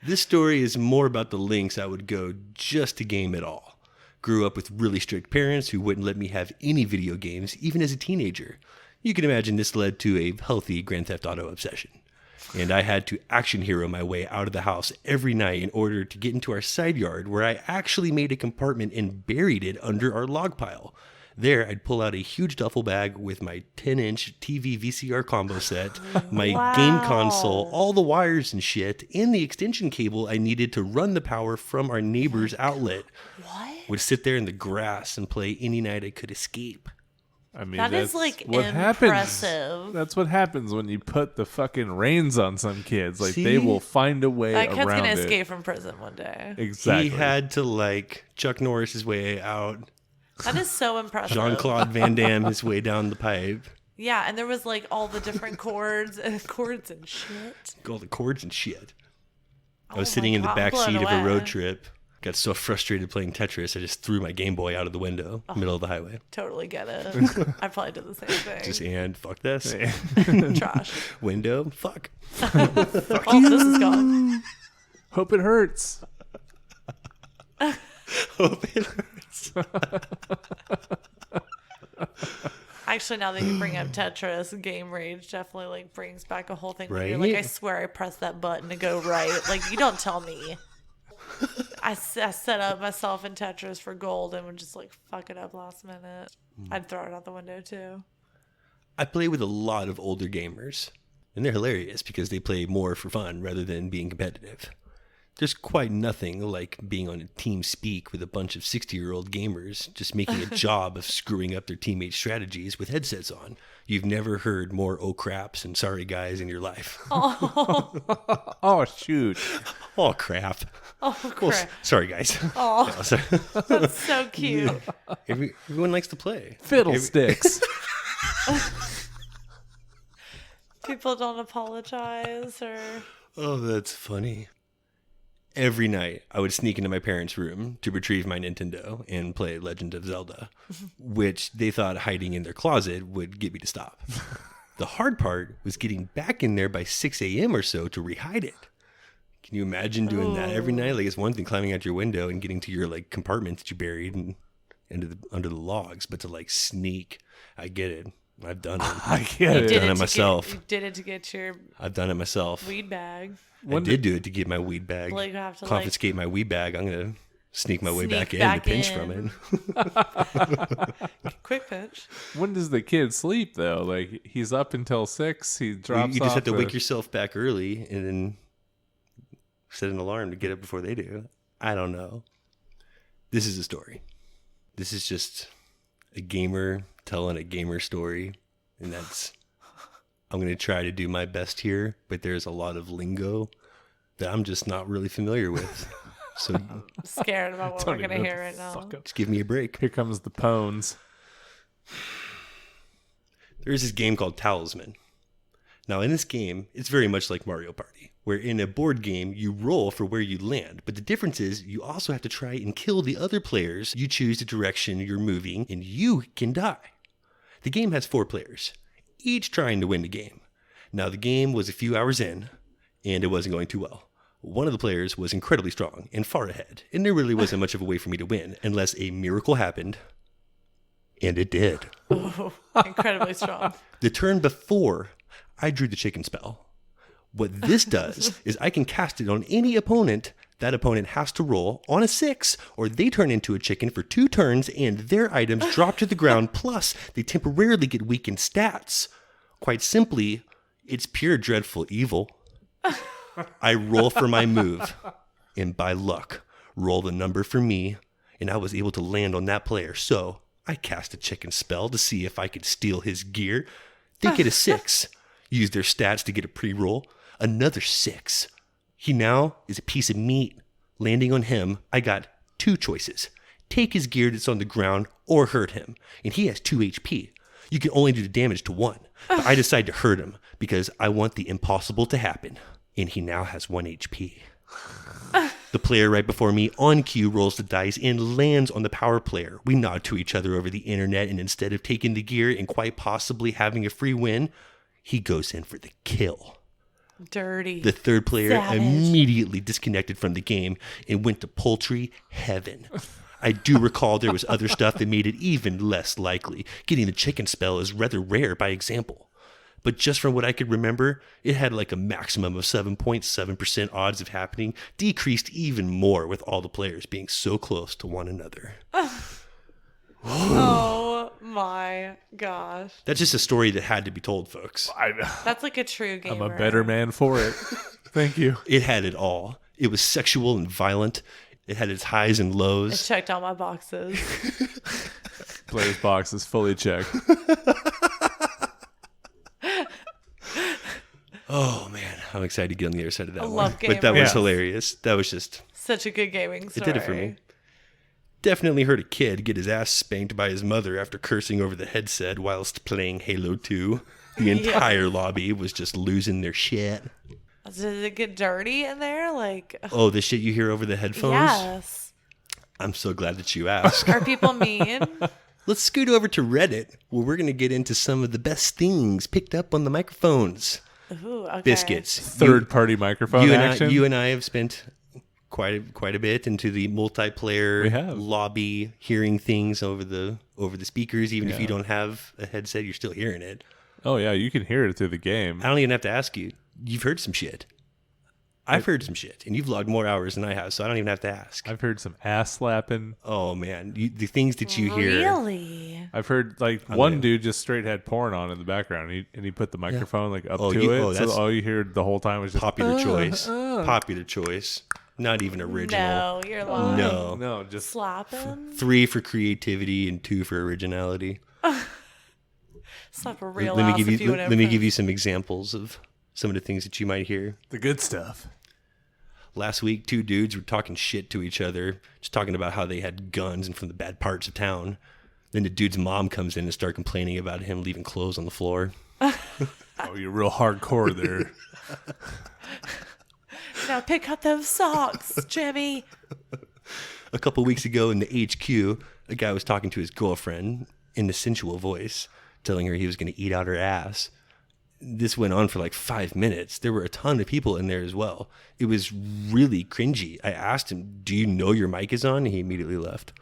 This story is more about the lengths I would go just to game at all. Grew up with really strict parents who wouldn't let me have any video games, even as a teenager. You can imagine this led to a healthy Grand Theft Auto obsession. And I had to action hero my way out of the house every night in order to get into our side yard, where I actually made a compartment and buried it under our log pile. There, I'd pull out a huge duffel bag with my 10-inch TV VCR combo set, my game console, all the wires and shit, and the extension cable I needed to run the power from our neighbor's outlet. What? Would sit there in the grass and play any night I could escape. I mean, That is, that's like, what impressive. happens. That's what happens when you put the fucking reins on some kids. Like See? they will find a way That kid's around gonna it. escape from prison one day. Exactly. He had to like Chuck Norris his way out, That is so impressive. Jean-Claude Van Damme his way down the pipe. Yeah, and there was like all the different chords and shit. All the chords and shit. I was Oh sitting my in the God, back I'm seat blown of a road away. trip. Got so frustrated playing Tetris, I just threw my Game Boy out of the window, middle of the highway. Totally get it. I probably did the same thing. Just, and fuck this. Trash. Window, fuck. Oh, this is gone. Hope it hurts. Hope it hurts. Actually, now that you bring up Tetris, Game Rage definitely like brings back a whole thing. Where you're like, Right? I swear I pressed that button to go right. Like, you don't tell me. I set up myself in Tetris for gold and would just like fuck it up last minute. I'd throw it out the window too. I play with a lot of older gamers, and they're hilarious because they play more for fun rather than being competitive. There's quite nothing like being on a team speak with a bunch of 60-year-old gamers just making a job of screwing up their teammates' strategies with headsets on. You've never heard more oh craps and sorry guys in your life. Oh, shoot. Oh crap. Oh, Well, crap. sorry guys. Oh, No, sorry. that's so cute. Everyone likes to play. Fiddlesticks. People don't apologize or. Oh, that's funny. Every night, I would sneak into my parents' room to retrieve my Nintendo and play Legend of Zelda, which they thought hiding in their closet would get me to stop. The hard part was getting back in there by 6 a.m. or so to rehide it. Can you imagine doing that every night? Like, it's one thing climbing out your window and getting to your like compartment that you buried and under the logs, but to like sneak, I get it. I've done it. I get I've it. done it myself. You did it to get your I've done it myself. weed bag. I did do it to get my weed bag. Like, you have to, confiscate my weed bag. I'm gonna sneak my way Sneak back in back to pinch in. from it. Quick pinch. When does the kid sleep, though? Like, he's up until 6. He drops You just have to off wake yourself back early and then set an alarm to get up before they do. I don't know. This is a story. This is just a gamer telling a gamer story, and that's. I'm going to try to do my best here, but there's a lot of lingo that I'm just not really familiar with. So I'm scared about what we're Don't gonna even hear know right the now. fuck up. just give me a break. Here comes the pones. There's this game called Talisman. Now, in this game, it's very much like Mario Party, where in a board game, you roll for where you land. But the difference is you also have to try and kill the other players. You choose the direction you're moving, and you can die. The game has 4 players, each trying to win the game. Now, the game was a few hours in, and it wasn't going too well. One of the players was incredibly strong and far ahead, and there really wasn't much of a way for me to win unless a miracle happened. And it did. Oh, incredibly strong. The turn before, I drew the chicken spell. What this does is I can cast it on any opponent. That opponent has to roll on a 6, or they turn into a chicken for 2 turns and their items drop to the ground, plus they temporarily get weakened stats. Quite simply, it's pure dreadful evil. I roll for my move, and by luck, roll the number for me, and I was able to land on that player. So I cast a chicken spell to see if I could steal his gear. They get a 6. Use their stats to get a pre-roll. Another 6. He now is a piece of meat. Landing on him, I got 2 choices. Take his gear that's on the ground or hurt him. And he has 2 HP. You can only do the damage to 1. But I decide to hurt him because I want the impossible to happen. And he now has 1 HP. The player right before me on cue rolls the dice and lands on the power player. We nod to each other over the internet, and instead of taking the gear and quite possibly having a free win, he goes in for the kill. Dirty. The third player Savage. immediately disconnected from the game and went to poultry heaven. I do recall there was other stuff that made it even less likely. Getting the chicken spell is rather rare by example. But just from what I could remember, it had like a maximum of 7.7% odds of happening, decreased even more with all the players being so close to one another. Oh my gosh. That's just a story that had to be told, folks. That's like a true gamer. I'm a better man for it. Thank you. It had it all. It was sexual and violent. It had its highs and I lows. checked all my boxes. Player's box is fully checked. Oh, man. I'm excited to get on the other side of that I one. love But that gamers. was Yeah. hilarious. That was just, Such a good gaming it story. did it for me. Definitely heard a kid get his ass spanked by his mother after cursing over the headset whilst playing Halo 2. The entire lobby was just losing their shit. Did it get dirty in there? Like, Oh, the shit you hear over the headphones? yes. I'm so glad that you asked. Are people mean? Let's scoot over to Reddit, where we're going to get into some of the best things picked up on the microphones. Ooh, okay. Biscuits. Third-party microphone action. You and I have spent quite a bit into the multiplayer lobby, hearing things over the speakers. Even if you don't have a headset, you're still hearing it. Oh, yeah, you can hear it through the game. I don't even have to ask you. You've heard some shit. I've heard some shit, and you've logged more hours than I have, so I don't even have to ask. I've heard some ass slapping. Oh, man. The things that you hear. Really? I've heard, like, one dude just straight had porn on in the background, and he put the microphone, like, up to it, so all you heard the whole time was just... Popular choice. Popular choice. Not even original. No, you're lying. No, just... Slapping? 3 for creativity and 2 for originality. Slap a real Let ass me if you would let me give you some examples of some of the things that you might hear. The good stuff. Last week, 2 dudes were talking shit to each other, just talking about how they had guns and from the bad parts of town. Then the dude's mom comes in and starts complaining about him leaving clothes on the floor. Oh, you're real hardcore there. Now pick up those socks, Jimmy. A couple weeks ago in the HQ, a guy was talking to his girlfriend in a sensual voice, telling her he was going to eat out her ass. This went on for like 5 minutes. There were a ton of people in there as well. It was really cringy. I asked him, "Do you know your mic is on?" And he immediately left.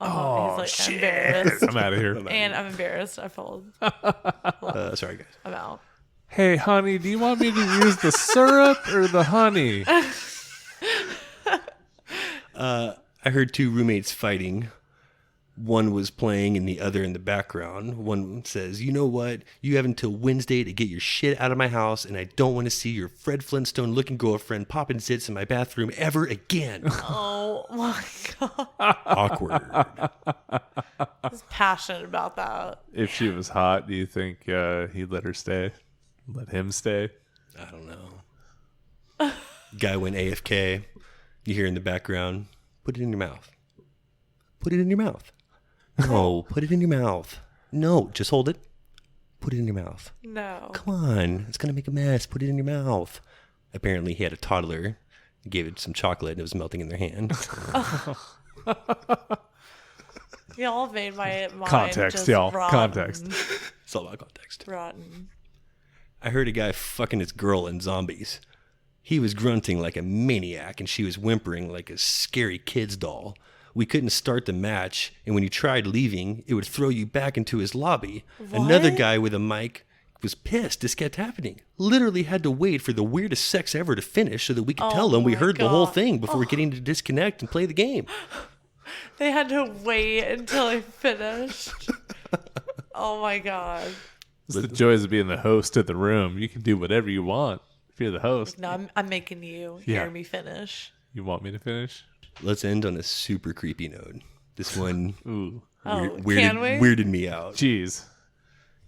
Oh, he's like, I'm embarrassed. I'm out of here. And I'm embarrassed. I fold. Sorry, guys. I'm out. Hey, honey, do you want me to use the syrup or the honey? I heard 2 roommates fighting. One was playing and the other in the background. One says, "You know what? You have until Wednesday to get your shit out of my house, and I don't want to see your Fred Flintstone-looking girlfriend popping zits in my bathroom ever again." Oh my God. Awkward. I was passionate about that. If she was hot, do you think he'd let her stay? Let him stay? I don't know. Guy went AFK. You hear in the background, "Put it in your mouth. Put it in your mouth. No, put it in your mouth. No, just hold it. Put it in your mouth. No. Come on, it's going to make a mess. Put it in your mouth." Apparently, he had a toddler. He gave it some chocolate, and it was melting in their hand. Y'all made my mind Context, just y'all. rotten. Context. It's all about context. Rotten. I heard a guy fucking his girl in Zombies. He was grunting like a maniac, and she was whimpering like a scary kid's doll. We couldn't start the match, and when you tried leaving, it would throw you back into his lobby. What? Another guy with a mic was pissed this kept happening. Literally had to wait for the weirdest sex ever to finish so that we could tell him we my heard the whole God. thing before getting to disconnect and play the game. They had to wait until I finished. Oh my God. It's the joys of being the host of the room. You can do whatever you want if you're the host. No, I'm making you hear me finish. You want me to finish? Let's end on a super creepy note. This one Ooh. Can we? weirded me out. Jeez.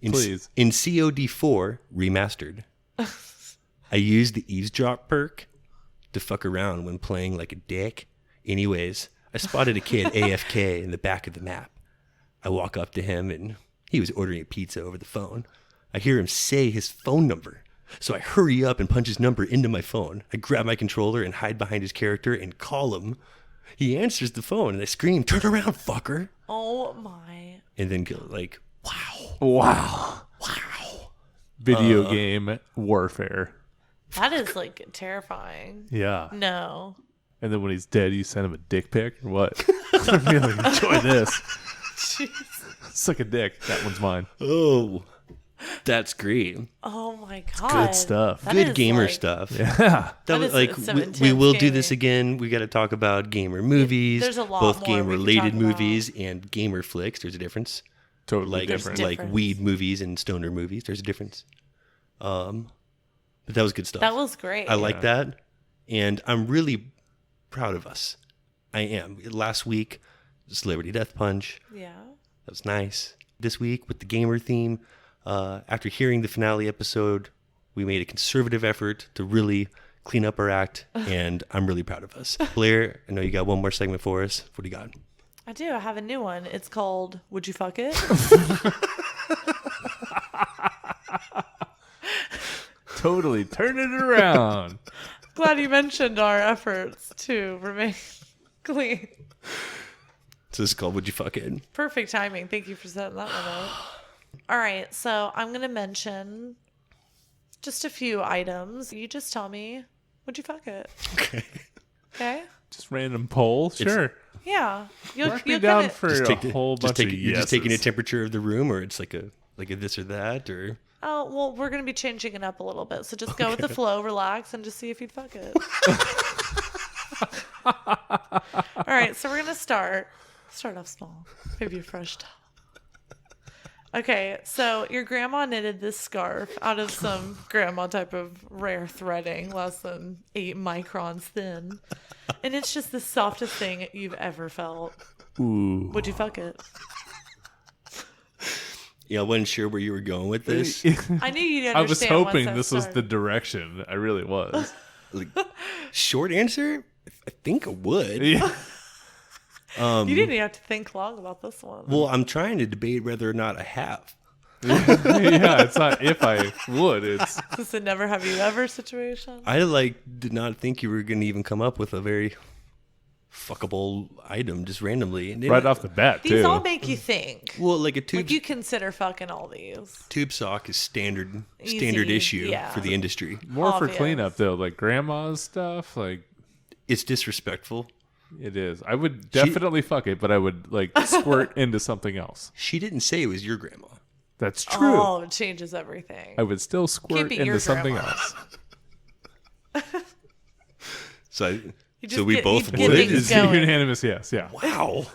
Please. In COD 4 Remastered, I used the eavesdrop perk to fuck around when playing like a dick. Anyways, I spotted a kid AFK in the back of the map. I walk up to him and he was ordering a pizza over the phone. I hear him say his phone number. So I hurry up and punch his number into my phone. I grab my controller and hide behind his character and call him. He answers the phone and I scream, "Turn around, fucker." Oh my. And then go like, wow. Wow. Wow. Video game warfare. That is like terrifying. Yeah. No. And then when he's dead, you send him a dick pic or what? I'm really enjoy this. Jeez. Suck a dick. That one's mine. Oh, that's great. Oh my God. Good stuff. That Good is gamer like- stuff. Yeah. That was is like some we intense will do this gaming. again. We got to talk about gamer movies, There's a lot both more we game can related talk about. movies and gamer flicks. There's a difference. Totally Like different. like difference. weed movies and stoner movies. There's a difference. But that was good stuff. That was great. I like that, and I'm really proud of us. I am. Last week, Celebrity Death Punch. Yeah. That was nice. This week with the gamer theme, after hearing the finale episode, we made a conservative effort to really clean up our act, and I'm really proud of us. Blair, I know you got one more segment for us. What do you got? I do. I have a new one. It's called Would You Fuck It? Totally turn it around. Glad you mentioned our efforts to remain clean. So this is called Would You Fuck It? Perfect timing. Thank you for setting that one up. All right. So I'm going to mention just a few items. You just tell me, would you fuck it? Okay. Okay? Just random poll? Sure. Yeah. You'll Mark me give down it- for a whole bunch of You're just taking a yeses. temperature of the room, or it's like a this or that, or Oh, well, we're going to be changing it up a little bit. So just go with the flow, relax, and just see if you'd fuck it. All right, so we're going to start off small. Maybe a fresh towel. Okay, so your grandma knitted this scarf out of some grandma type of rare threading, less than 8 microns thin. And it's just the softest thing you've ever felt. Ooh. Would you fuck it? yeah, I wasn't sure where you were going with this. I knew you'd understand. I was once hoping I this was the started. direction. I really was. Like, short answer, I think I would. Yeah. You didn't even have to think long about this one. Well, I'm trying to debate whether or not I have. Yeah, it's not if I would. It's Is this a never have you ever situation? I did not think you were going to even come up with a very fuckable item just randomly. And right off the bat, These too. all make you think. Well, like a tube Like you consider fucking all these. tube sock is standard Easy, issue yeah. for the industry. More Obvious. for cleanup, though. Like grandma's stuff, like It's disrespectful. it is. I would definitely fuck it, but I would like squirt into something else. She didn't say it was your grandma. That's true. Oh, it changes everything. I would still squirt Keep it your into something grandma. else. So just we get- both you get would. things It's going. unanimous, yes, yeah. Wow.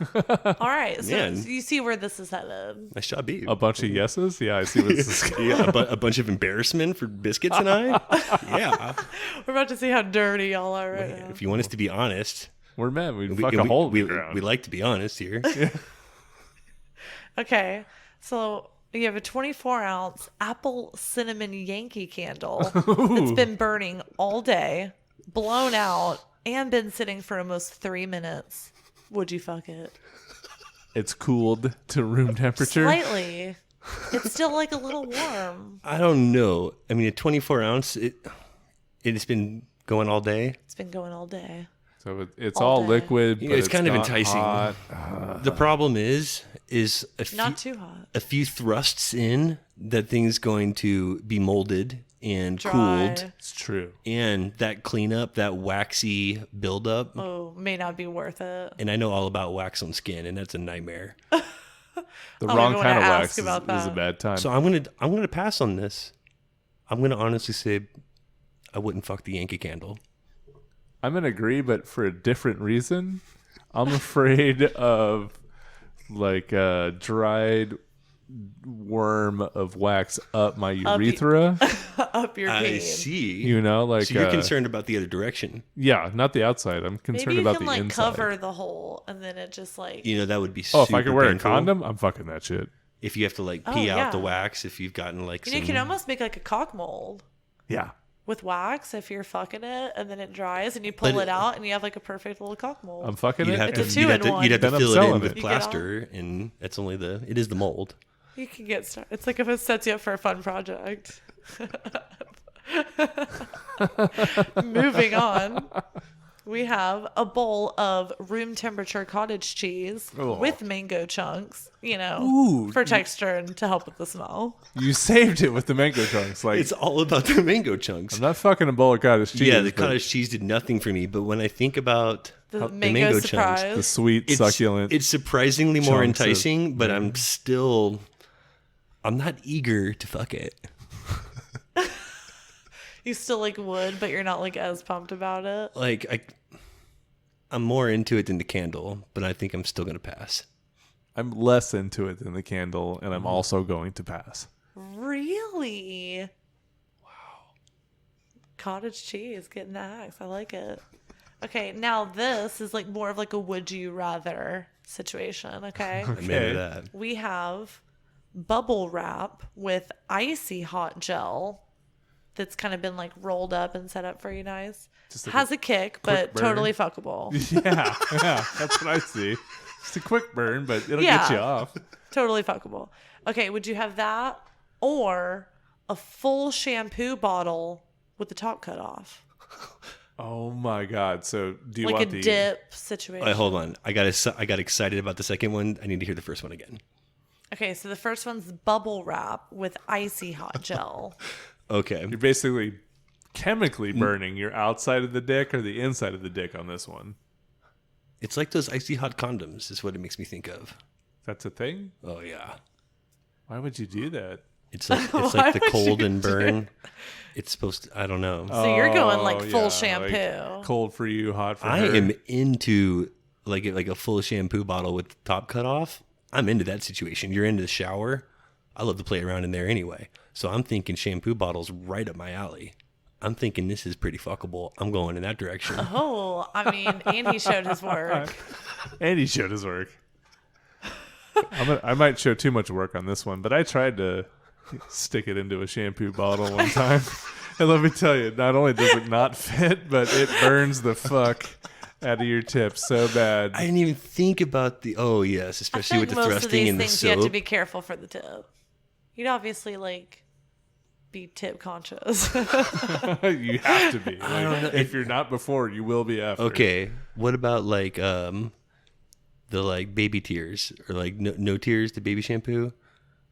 All right, so Man. you see where this is headed. Nice job, B. A bunch of yeses? Yeah, I see what this is. Yeah, a bunch of embarrassment for Biscuits and I. Yeah. We're about to see how dirty y'all are right now. If you want us to be honest, We're men. We'd we, fuck a hole in we, the ground. we like to be honest here. Okay, so you have a 24-ounce apple cinnamon Yankee candle that's been burning all day, blown out, and been sitting for almost 3 minutes. Would you fuck it? It's cooled to room temperature. Slightly. It's still like a little warm. I don't know. I mean, a 24 ounce, it's been going all day. It's been going all day. So it's All all day. liquid, You but know, it's kind of not enticing. hot. The problem is Not too hot. a few thrusts in, that thing's going to be molded and Dry. cooled. It's true. And that cleanup, that waxy buildup. Oh, may not be worth it. And I know all about wax on skin, and that's a nightmare. The don't wrong even kind of wanna wax ask about is a that. bad time. So I'm gonna pass on this. I'm gonna honestly say I wouldn't fuck the Yankee Candle. I'm gonna agree, but for a different reason. I'm afraid of like a dried worm of wax up my urethra. Up your I game. see. You know, like So you're concerned about the other direction. Yeah, not the outside. I'm concerned Maybe you about can the like inside. cover the hole and then it just like You know, that would be Oh, super if I could wear painful. a condom, I'm fucking that shit. If you have to like Oh, pee yeah. out the wax, if you've gotten like and you some... can almost make like a cock mold Yeah. with wax if you're fucking it and then it dries and you pull But- it out and you have like a perfect little cock mold. I'm fucking You'd it. have It's to, a and- two-in-one. you'd have to Then I'm fill it in selling with it. You get all- plaster, and that's only it is the mold. You can get started. It's like if it sets you up for a fun project. Moving on. We have a bowl of room temperature cottage cheese Oh. with mango chunks, Ooh, for texture and to help with the smell. You saved it with the mango chunks. Like It's all about the mango chunks. I'm not fucking a bowl of cottage cheese. Yeah, the but cottage cheese did nothing for me, but when I think about The the mango, mango chunks, surprise. the sweet, it's succulent. it's surprisingly more chunks of- enticing, but I'm not eager to fuck it. You still like would, but you're not like as pumped about it. Like I'm more into it than the candle, but I think I'm still gonna pass. I'm less into it than the candle, and I'm also going to pass. Really? Wow. Cottage cheese, getting the axe. I like it. Okay, now this is like more of like a would you rather situation, okay? I'm into that. We have bubble wrap with icy hot gel that's kind of been like rolled up and set up for you guys. Just like Has a kick, but burn. totally fuckable. Yeah, that's what I see. It's a quick burn, but it'll Yeah. get you off. Totally fuckable. Okay, would you have that or a full shampoo bottle with the top cut off? Oh my god! So do you Like want a the dip situation. Wait, hold on. I got excited about the second one. I need to hear the first one again. Okay, so the first one's bubble wrap with icy hot gel. Okay. You're basically chemically burning your outside of the dick or the inside of the dick on this one. It's like those icy hot condoms is what it makes me think of. That's a thing? Oh yeah. Why would you do that? It's like the Why cold would you and burn. It's supposed to, I don't know. So you're going like Oh, full yeah, shampoo. like cold for you, hot for I her. am into like a full shampoo bottle with the top cut off. I'm into that situation. You're into the shower. I love to play around in there anyway. So I'm thinking shampoo bottles right up my alley. I'm thinking this is pretty fuckable. I'm going in that direction. Oh, I mean, and he showed his work. And he showed his work. I might show too much work on this one, but I tried to stick it into a shampoo bottle one time. And let me tell you, not only does it not fit, but it burns the fuck out of your tips so bad. I didn't even think about the. Oh yes, I especially feel with like the most of thrusting these and the things you have to soap. be careful for the tip. You'd obviously like be tip conscious. You have to be. Like, if you're not before, you will be after. Okay, what about like the like baby tears or like no tears, the baby shampoo?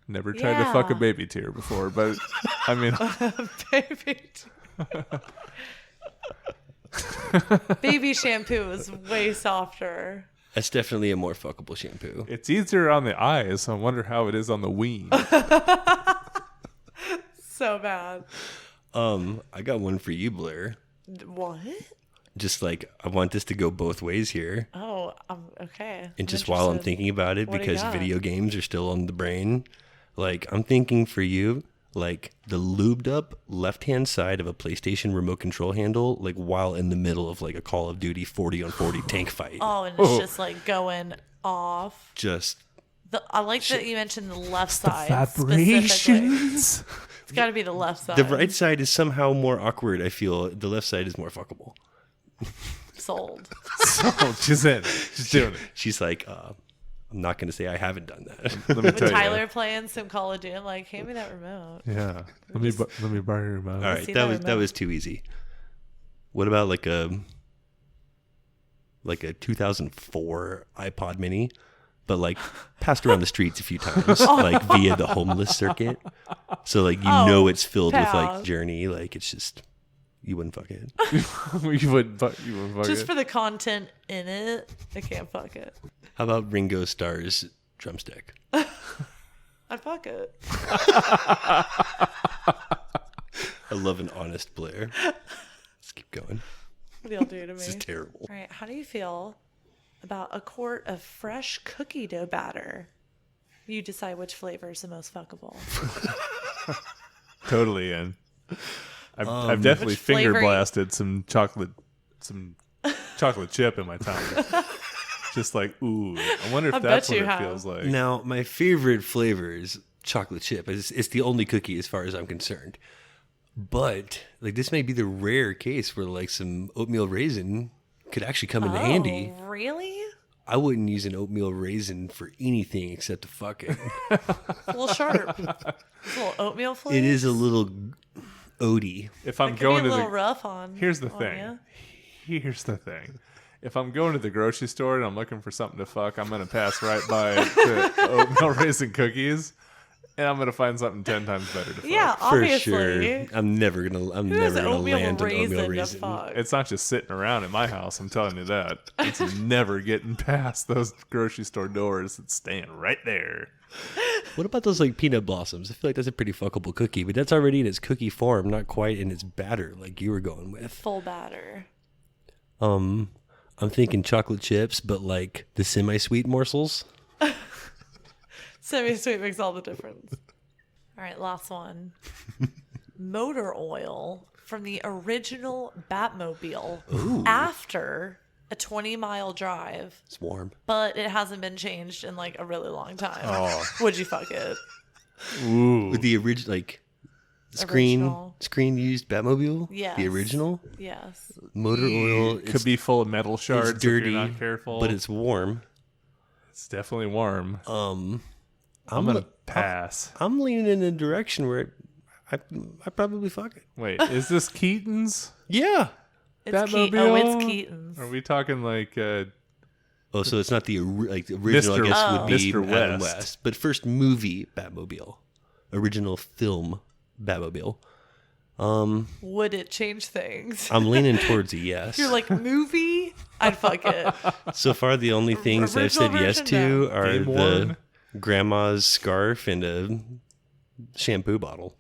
Never tried to fuck a Yeah. baby tear before, but I mean, Baby shampoo is way softer. That's definitely a more fuckable shampoo. it's easier on the eyes. So I wonder how it is on the ween. So bad. I got one for you, Blair. What? Just like I want this to go both ways here. Oh, okay. And just while I'm thinking about it, What do you because got? video games are still on the brain, like I'm thinking for you, like the lubed up left hand side of a PlayStation remote control handle, like while in the middle of like a Call of Duty 40 on 40 tank fight. Oh, and it's just like going off. Just I like that you mentioned the left side. Specifically. It's got to be the left side. the right side is somehow more awkward. I feel the left side is more fuckable. Sold. Oh, she's in. She's doing it. She's like, I'm not going to say I haven't done that. Let me With tell Tyler playing some Call of Duty, I'm like, hand me that remote. you. Yeah. Let me borrow your remote. All right, See that that was remote? too easy. What about like a 2004 iPod Mini, but like passed around the streets a few times, like via the homeless circuit. So like know it's filled with like pal. Journey, like it's just you wouldn't fuck it. you would fuck Just it. for the content in it, I can't fuck it. How about Ringo Starr's drumstick? I'd fuck it. I love an honest Blair. Let's keep going. What do y'all do to me? This is terrible. All right, how do you feel about a quart of fresh cookie dough batter? You decide which flavor is the most fuckable. Totally in. I've definitely Which finger flavor- blasted some chocolate chip in my tongue. Just like, ooh. I wonder if I that's bet what you it have. feels like. Now, my favorite flavor is chocolate chip. It's the only cookie as far as I'm concerned. But like this may be the rare case where like some oatmeal raisin could actually come in handy. Oh, really? I wouldn't use an oatmeal raisin for anything except to fuck it. A little sharp. It's a little oatmeal flavor. It is a little oaty. If I'm Could going be to a little the rough on. Here's the on thing. ya. Here's the thing. If I'm going to the grocery store and I'm looking for something to fuck, I'm going to pass right by the oatmeal raisin cookies, and I'm going to find something 10 times better to fuck. Yeah, For obviously. sure. I'm never gonna Who has land on oatmeal oatmeal raisin to raisin. fuck? It's not just sitting around in my house, I'm telling you that. It's never getting past those grocery store doors. It's staying right there. What about those like peanut blossoms? I feel like that's a pretty fuckable cookie, but that's already in its cookie form, not quite in its batter like you were going with. Full batter. I'm thinking chocolate chips, but like the semi-sweet morsels. Semi-sweet makes all the difference. All right, last one. Motor oil from the original Batmobile after a 20-mile drive, It's warm. but it hasn't been changed in like a really long time. Oh. Would you fuck it? Ooh. With the original, like Original. screen used Batmobile. Yes. The original Yes. motor oil Could be full of metal shards it's dirty, if you're not careful. but it's warm. It's definitely warm. I'm gonna pass. I'm leaning in a direction where I probably fuck it. Wait, is this Keaton's? Yeah. It's Batmobile? it's Keaton's. Are we talking like Oh, so it's not the original. Mr. I guess would be Mr. Adam West. West, but first movie Batmobile, original film Batmobile. Would it change things? I'm leaning towards a yes. If you're like movie, I'd fuck it. So far, the only things I've said Original yes version, to no. are Game the worn. grandma's scarf and a shampoo bottle.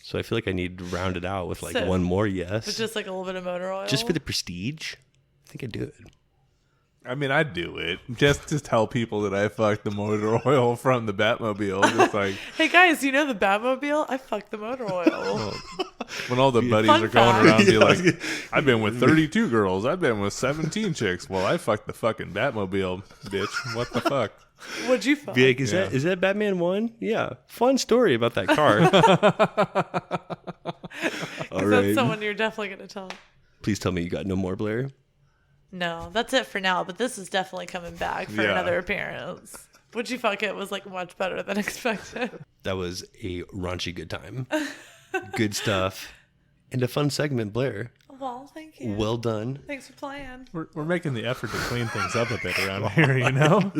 So I feel like I need to round it out with like So, one more yes. But just like a little bit of motor oil. Just for the prestige. I think I'd do it. I mean, I'd do it just to tell people that I fucked the motor oil from the Batmobile. Just like Hey guys, you know the Batmobile? I fucked the motor oil. when all the buddies Fun are going fact. around, be like, "I've been with 32 girls. I've been with 17 chicks. Well, I fucked the fucking Batmobile, bitch. What the fuck?" Would you fuck? Be like, is Yeah. that Batman 1? Yeah. Fun story about that car. All That's right. someone you're definitely gonna tell. Please tell me you got no more, Blair. No, that's it for now. But this is definitely coming back for Yeah. another appearance. Would you fuck it was like much better than expected. That was a raunchy good time. Good stuff. And a fun segment, Blair. Well, thank you. Well done. Thanks for playing. We're making the effort to clean things up a bit around here, you know.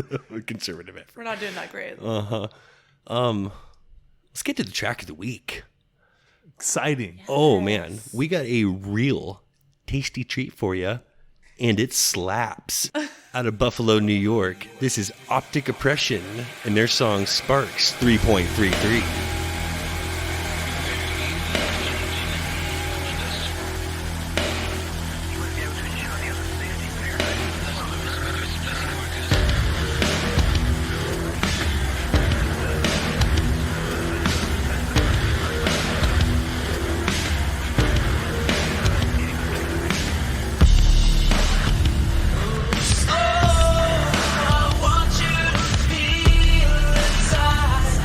Conservative effort. We're not doing that great. Let's get to the track of the week. Exciting. Oh, man. We got a real tasty treat for you. And it slaps. Out of Buffalo, New York, this is Optic Oppression and their song Sparks 3.33. I want you to feel inside.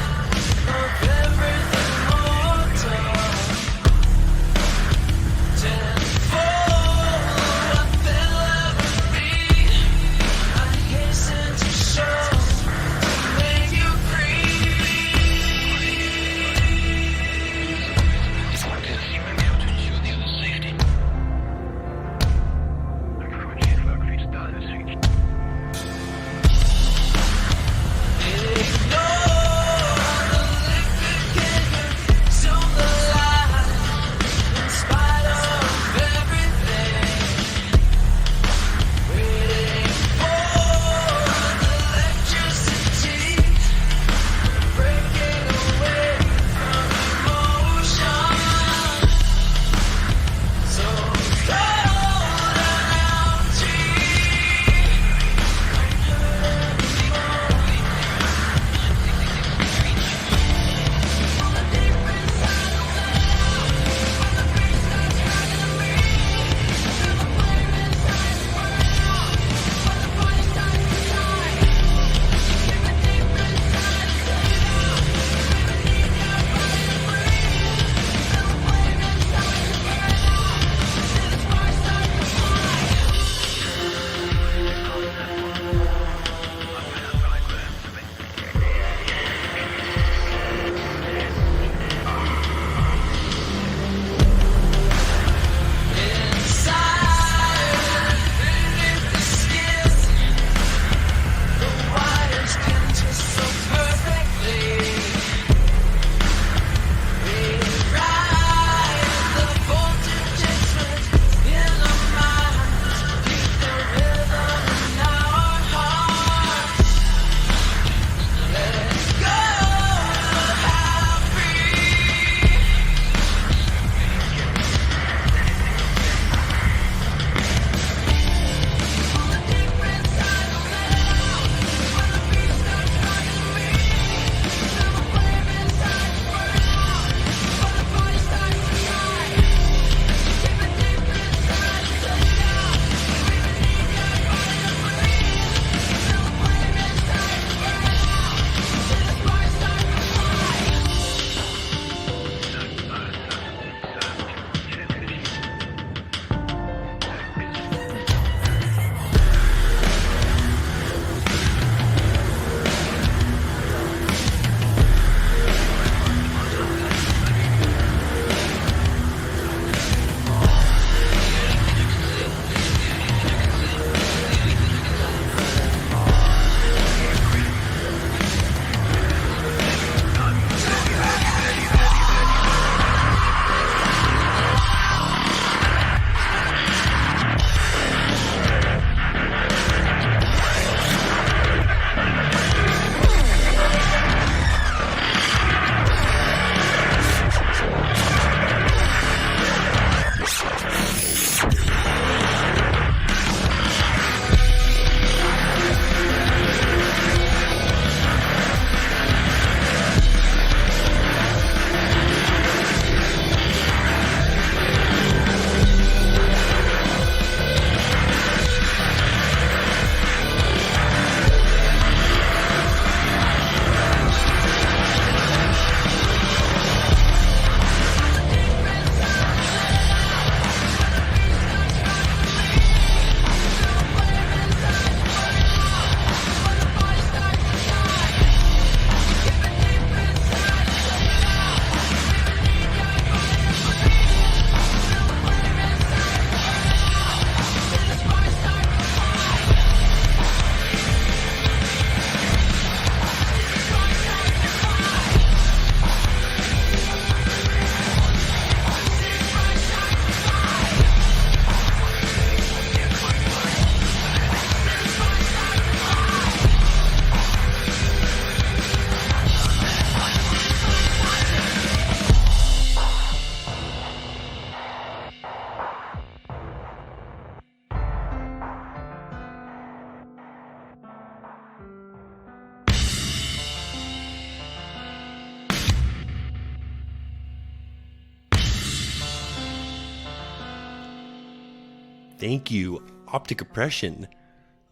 Thank you, Optic Oppression.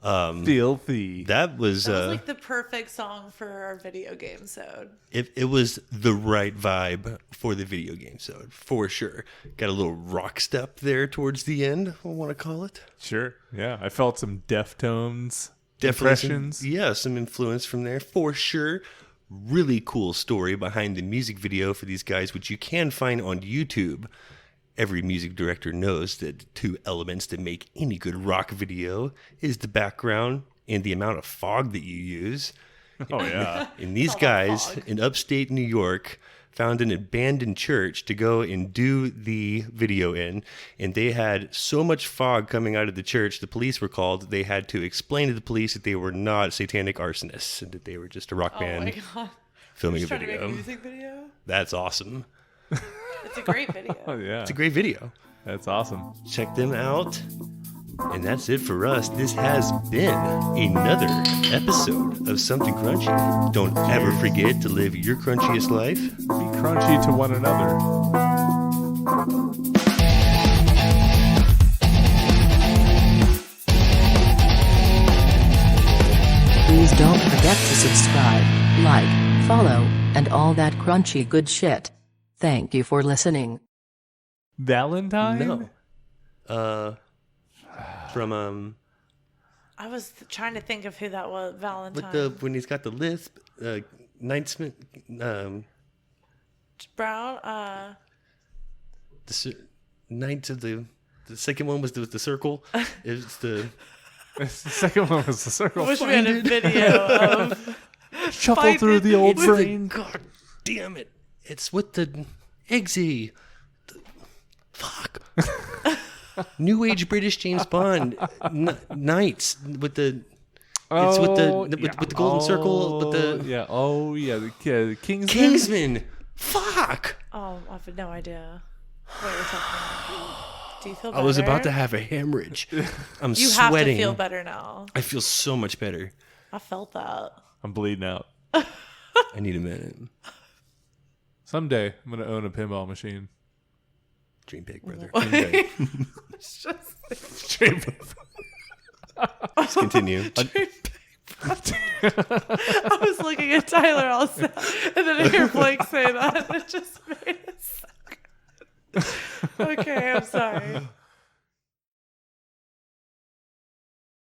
Filthy. That was like the perfect song for our video game, so. it was the right vibe for the video game, so for sure. Got a little rock step there towards the end, I want to call it. Sure. Yeah, I felt some Deftones Definitely impressions. some influence from there for sure. Really cool story behind the music video for these guys, which you can find on YouTube. Every music director knows that two elements that make any good rock video is the background and the amount of fog that you use. Oh, yeah. And these guys in upstate New York found an abandoned church to go and do the video in, and they had so much fog coming out of the church, the police were called. They had to explain to the police that they were not satanic arsonists and that they were just a rock band Oh my God. filming a Trying to make video. a music video? That's awesome. It's a great video. Oh, yeah. It's a great video. That's awesome. Check them out. And that's it for us. This has been another episode of Something Crunchy. Don't ever forget to live your crunchiest life. Be crunchy to one another. Please don't forget to subscribe, like, follow, and all that crunchy good shit. Thank you for listening. Valentine? No. From I was trying to think of who that was. Valentine. with the when he's got the lisp, Knightsman, Brown. Knights of the second one was the circle. It's the The second one was the circle. Wish we had a video of. Shuffle through the old it's the- brain. God damn it! It's with the Eggsy. Fuck. New age British James Bond Knights with the. It's with the golden circle with the the Kingsman. Kingsman. Fuck. Oh, I have no idea what you're talking about. Do you feel better? I was about to have a hemorrhage. I'm You sweating. have to feel better now. I feel so much better. I felt that. I'm bleeding out. I need a minute. Someday I'm gonna own a pinball machine. Dream big, brother. It's just Let's continue. I was looking at Tyler also, and then I hear Blake say that, and it just made it so good. Okay, I'm sorry.